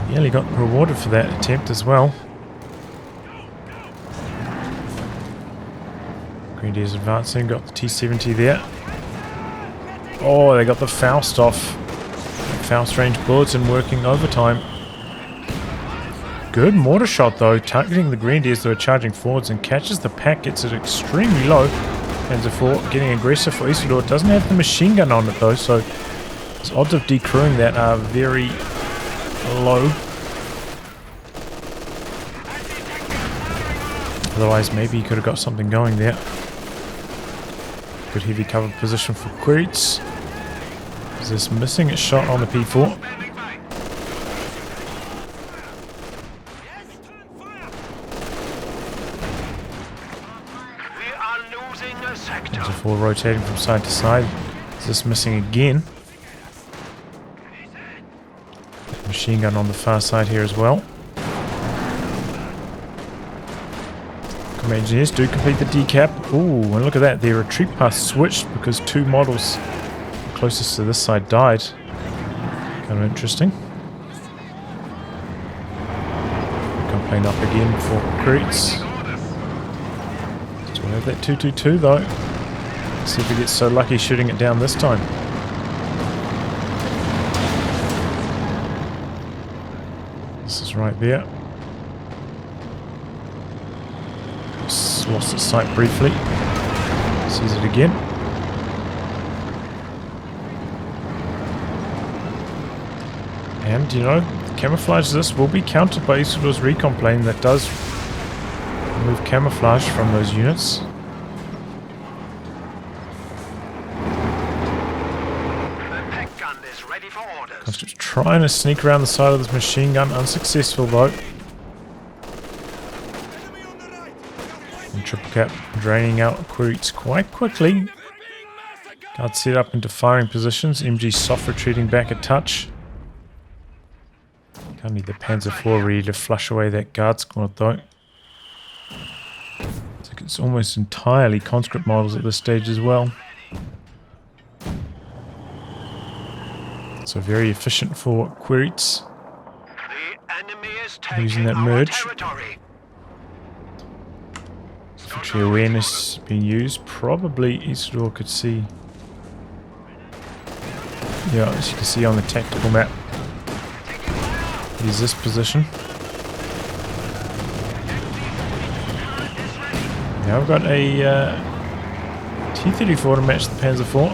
Nearly got rewarded for that attempt as well. Grandies advancing, got the T-70 there. Oh, they got the Faust off. Faust range bullets and working overtime. Good mortar shot though, targeting the Grenadiers that are charging forwards and catches the pack, gets it extremely low. Panzer IV getting aggressive for Isildur. Doesn't have the machine gun on it though, so his odds of decrewing that are very low. Otherwise, maybe he could have got something going there. Good heavy cover position for Quiritz. Is this missing its shot on the P4? We are losing a sector. Panzer IV rotating from side to side. Is this missing again? Machine gun on the far side here as well. Combat engineers do complete the decap. Ooh, and look at that. Their retreat path switched because two models closest to this side died. Kind of interesting. Come plane up again for Quiritz. Still have that 222 though. Let's see if he gets so lucky shooting it down this time. This is right there. Lost its sight briefly. Sees it again. And, you know, camouflage this will be countered by Isildur's recon plane that does remove camouflage from those units. The pack gun is ready for orders. Conscript's trying to sneak around the side of this machine gun. Unsuccessful though. And triple cap draining out Quiritz quite quickly. Guards set up into firing positions. MG soft retreating back a touch. Can't need the Panzer IV ready to flush away that guard squad though. It's like it's almost entirely conscript models at this stage as well. So very efficient for Quiritz. The enemy is taking Using that our merge. territory. Infantry awareness being used. Probably Isildur could see. Yeah, as you can see on the tactical map. Is this position. Now I've got a T-34 to match the Panzer IV.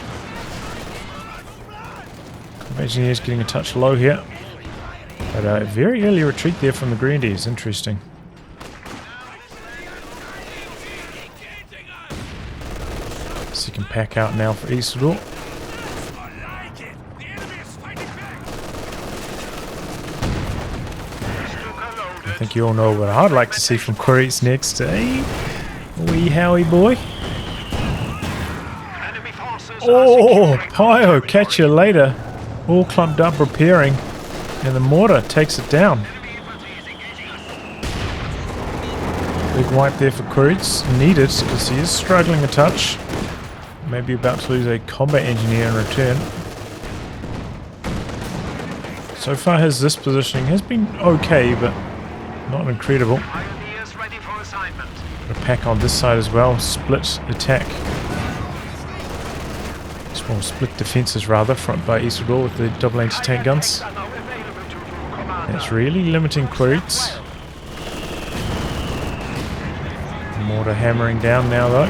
Combat engineers getting a touch low here. But a very early retreat there from the Grenadiers. Interesting. Second pack out now for Isildur. I think you all know what I'd like to see from Quiritz next. Hey, wee Howie boy. Enemy forces Oh, Pio, catch you later. All clumped up repairing. And the mortar takes it down. Big wipe there for Quiritz. Needed because he is struggling a touch. Maybe about to lose a combat engineer in return. So far this positioning has been okay, but not incredible. Pioneers ready for assignment. A pack on this side as well. Split attack. Small split defenses rather, front by Isildur with the double anti-tank guns. Are now available to you, Commander. That's really limiting Quiritz. Mortar hammering down now though.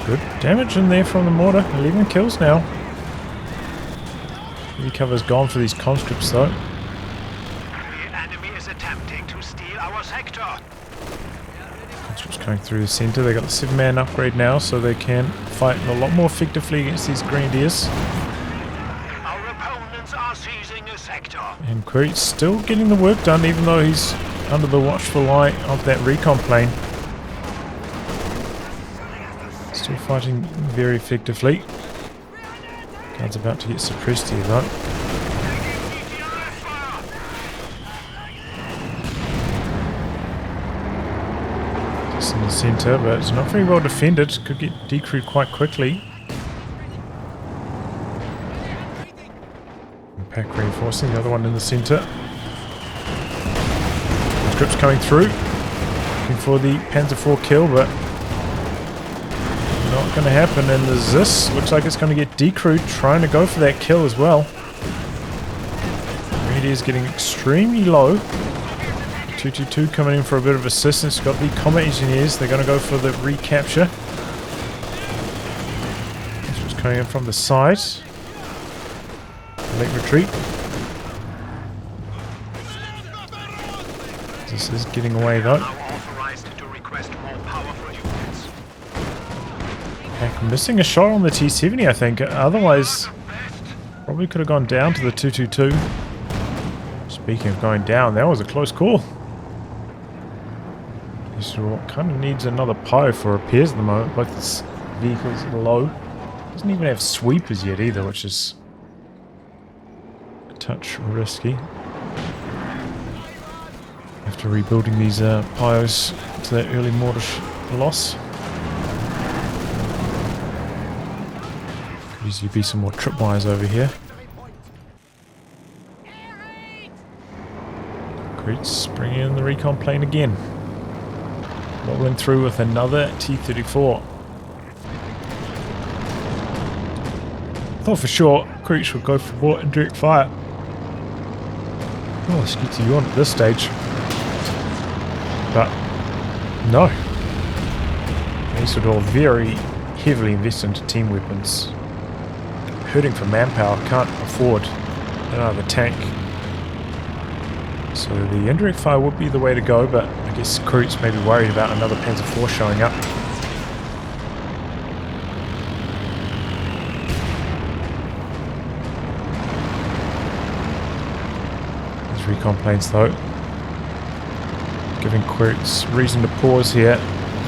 Good damage in there from the mortar. 11 kills now. Heavy cover's gone for these conscripts though. The enemy is attempting to steal our sector. Conscripts coming through the centre. They got the 7-man upgrade now, so they can fight a lot more effectively against these grenadiers. Our opponents are seizing a sector. And Quiritz still getting the work done, even though he's under the watchful eye of that recon plane. Still fighting very effectively. Guard's about to get suppressed here though. Just in the centre, but it's not very well defended. Could get decrewed quite quickly. Pack reinforcing, the other one in the centre. Conscripts coming through. Looking for the Panzer IV kill, but not going to happen. And there's this. Looks like it's going to get decrewed, trying to go for that kill as well. Grenadier is getting extremely low. 222 coming in for a bit of assistance. Got the combat engineers. They're going to go for the recapture. This was coming in from the side. Late retreat. This is getting away though. Heck, missing a shot on the T-70 I think. Otherwise, probably could have gone down to the 222. Speaking of going down, that was a close call. This kind of needs another PO for repairs at the moment. Both the vehicles are low. Doesn't even have sweepers yet either, which is touch risky. After rebuilding these PIOs to that early mortar loss. Could easily be some more tripwires over here. Quiritz bringing in the recon plane again. Rolling through with another T-34. Thought for sure Quiritz would go for more indirect fire. Oh, Skeeter, you on at this stage. But no. Isildur very heavily invested into team weapons. Hurting for manpower, can't afford another tank. So the indirect fire would be the way to go, but I guess Quiritz may be worried about another Panzer IV showing up. Recon planes though, giving Quiritz reason to pause here.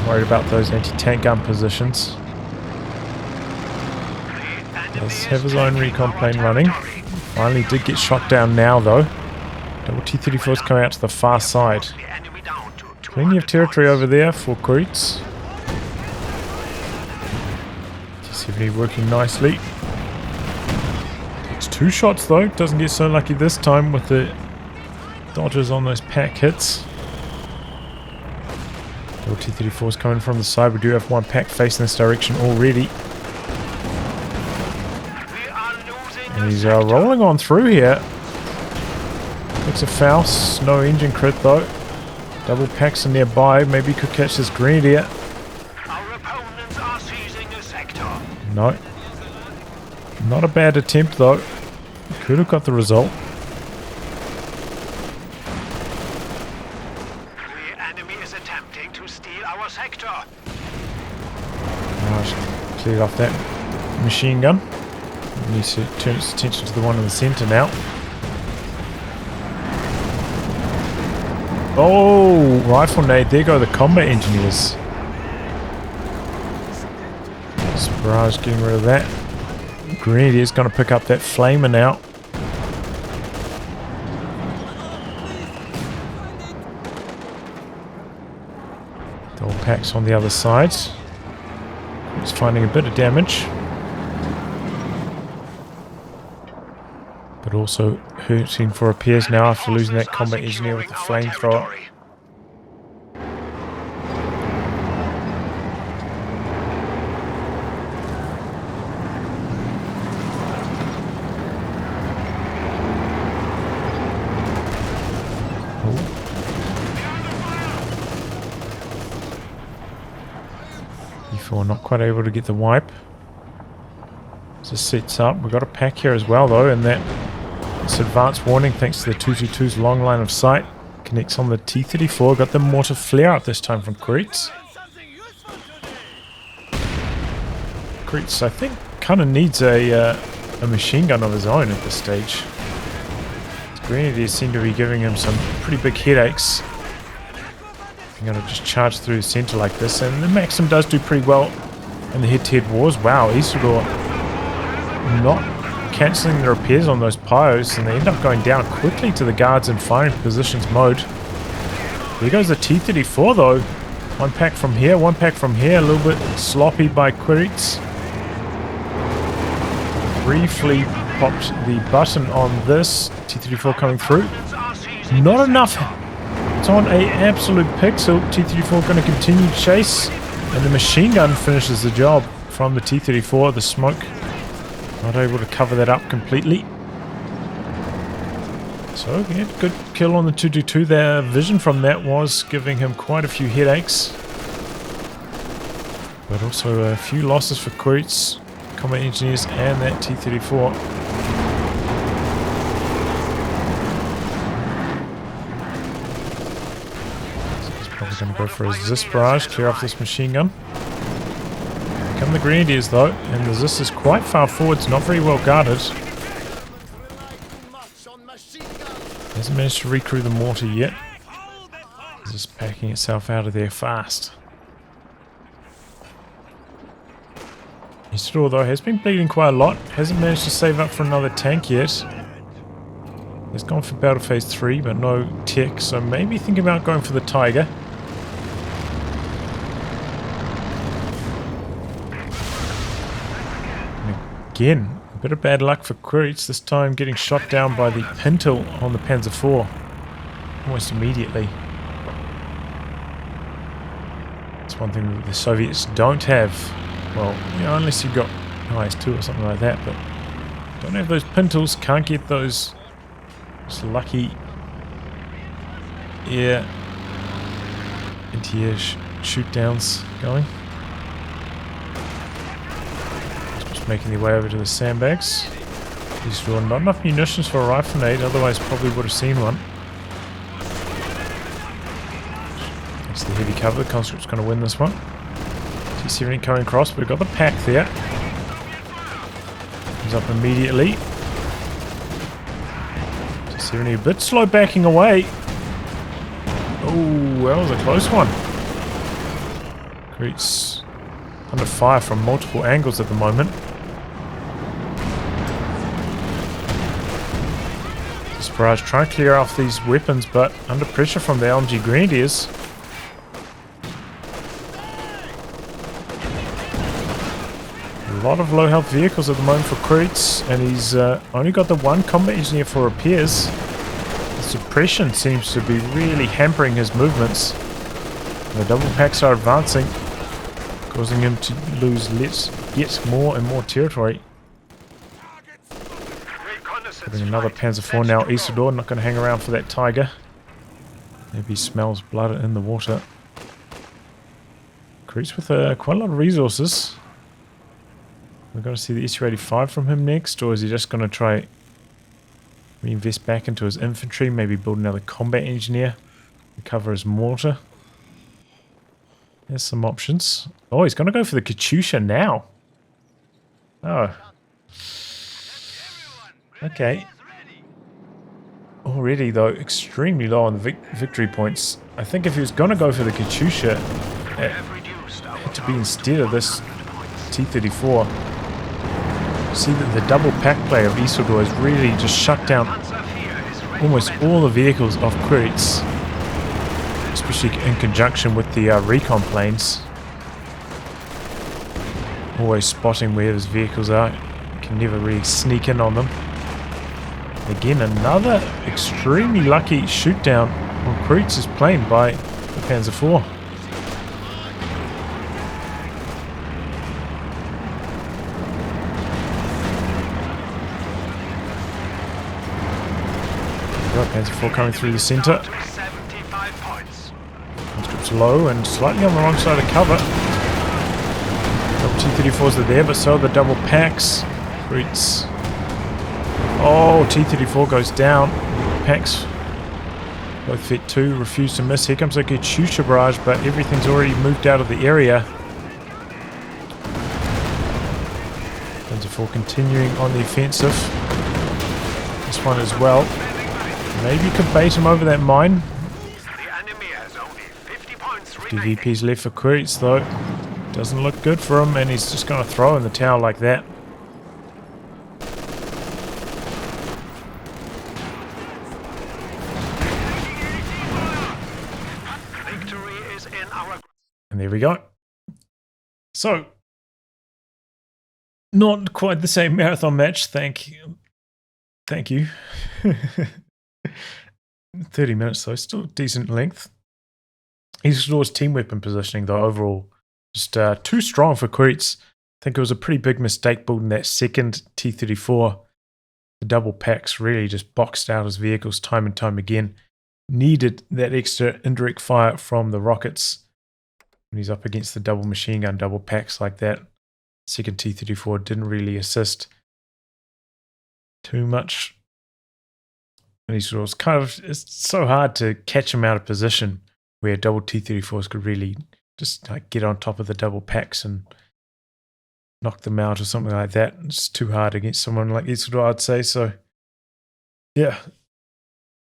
Worried about those anti-tank gun positions. Does have his own recon plane running. Finally did get shot down now though. Double T-34s coming out to the far side. Plenty of territory over there for Quiritz. T-70 working nicely. Takes 2 shots though. Doesn't get so lucky this time with the dodges on those pack hits. Double T-34s coming from the side. We do have one pack facing this direction already. And he's rolling on through here. Takes a Faust. No engine crit though. Double packs are nearby. Maybe could catch this grenadier. Our opponents are seizing a sector. No. Not a bad attempt though. Could have got the result. Cleared off that machine gun. Needs to turn its attention to the one in the centre now. Oh, rifle nade. There go the combat engineers. Barrage getting rid of that. Grenadier's going to pick up that flamer now. Double packs on the other side. He's finding a bit of damage. But also hurting for repairs now after losing that combat engineer with the flamethrower. Not quite able to get the wipe. Just sets up. We've got a pack here as well though, and this advanced warning thanks to the 222's long line of sight connects on the T-34. Got the mortar flare up this time from Quiritz. Quiritz, I think, kind of needs a machine gun of his own at this stage. The Grenadiers seem to be giving him some pretty big headaches. I'm going to just charge through the center like this, and the Maxim does do pretty well in the head-to-head wars. Wow, Isildur not cancelling the repairs on those pyros, and they end up going down quickly to the guards in firing positions mode. There goes the T-34 though. One pack from here, one pack from here, a little bit sloppy by Quiritz. Briefly popped the button on this. T-34 coming through. Not enough. It's on a absolute pixel. T-34 going to continue to chase, and the machine gun finishes the job from the T-34. The smoke not able to cover that up completely. So yeah, good kill on the 222 there. Vision from that was giving him quite a few headaches, but also a few losses for Quiritz, combat engineers, and that T-34. Going to go for a Zis barrage, clear off this machine gun. Here come the Grenadiers though, and the Zis is quite far forward, it's not very well guarded. Hasn't managed to recrew the mortar yet. It's just packing itself out of there fast. Isildur though has been bleeding quite a lot, hasn't managed to save up for another tank yet. He's gone for Battle Phase 3, but no tech, so maybe think about going for the Tiger. Again, a bit of bad luck for Quiritz, this time getting shot down by the Pintle on the Panzer IV almost immediately. It's one thing that the Soviets don't have. Well, you know, unless you've got IS-2 or something like that, but don't have those Pintles, can't get those lucky anti-air shoot downs going. Making their way over to the sandbags. He's drawn not enough munitions for a rifle nade, otherwise probably would have seen one. That's the heavy cover. The conscript's going to win this one. T-70 coming across, but we've got the pack there. Comes up immediately. T-70 a bit slow backing away. Oh, that was a close one. Quiritz under fire from multiple angles at the moment. Barrage trying to clear off these weapons, but under pressure from the LMG Grenadiers. A lot of low health vehicles at the moment for Quiritz, and he's only got the one combat engineer for repairs. The suppression seems to be really hampering his movements. The double packs are advancing, causing him to lose yet more and more territory. Putting another Panzer IV now. Isildur not going to hang around for that Tiger. Maybe he smells blood in the water. Quiritz with quite a lot of resources. We're going to see the SU-85 from him next, or is he just going to try reinvest back into his infantry, maybe build another combat engineer, recover his mortar? There's some options. Oh, he's going to go for the Katyusha now. Oh. Okay. Already, though, extremely low on the victory points. I think if he was going to go for the Katyusha, it had to be instead of this T-34. See that the double pack play of Isildur has really just shut down almost all the vehicles of Quiritz. especially in conjunction with the recon planes. Always spotting where his vehicles are. Can never really sneak in on them. Again, another extremely lucky shoot down on Quiritz's plane by the Panzer IV. Panzer IV coming through the centre. Conscripts low and slightly on the wrong side of cover. Double T-34s are there, but so are the double packs. Quiritz. Oh, T-34 goes down. Packs, both Vet 2, refuse to miss. Here comes a good Katyusha barrage, but everything's already moved out of the area. Panzer IV continuing on the offensive. This one as well. Maybe you could bait him over that mine. 50 VPs left for Quiritz though. Doesn't look good for him, and he's just going to throw in the towel like that. And there we go. So, not quite the same marathon match. Thank you. 30 minutes though, still decent length. Isildur's team weapon positioning though overall just too strong for Quiritz. I think it was a pretty big mistake building that second T-34. The double packs really just boxed out his vehicles time and time again. Needed that extra indirect fire from the rockets when he's up against the double machine gun double packs like that. Second T-34 didn't really assist too much. And it's kind of, it's so hard to catch him out of position where double T-34s could really just like get on top of the double packs and knock them out or something like that. It's too hard against someone like Isildur, I'd say. So, yeah.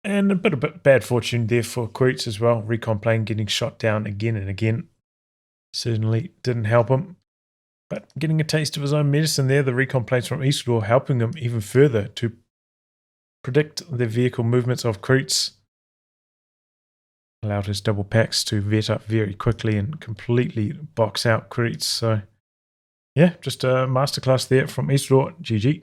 And a bit of bad fortune there for Quiritz as well. Recon plane getting shot down again and again. Certainly didn't help him. But getting a taste of his own medicine there, the recon planes from Isildur helping him even further to predict the vehicle movements of Quiritz. Allowed his double packs to vet up very quickly and completely box out Quiritz. So, yeah, just a masterclass there from Isildur. GG.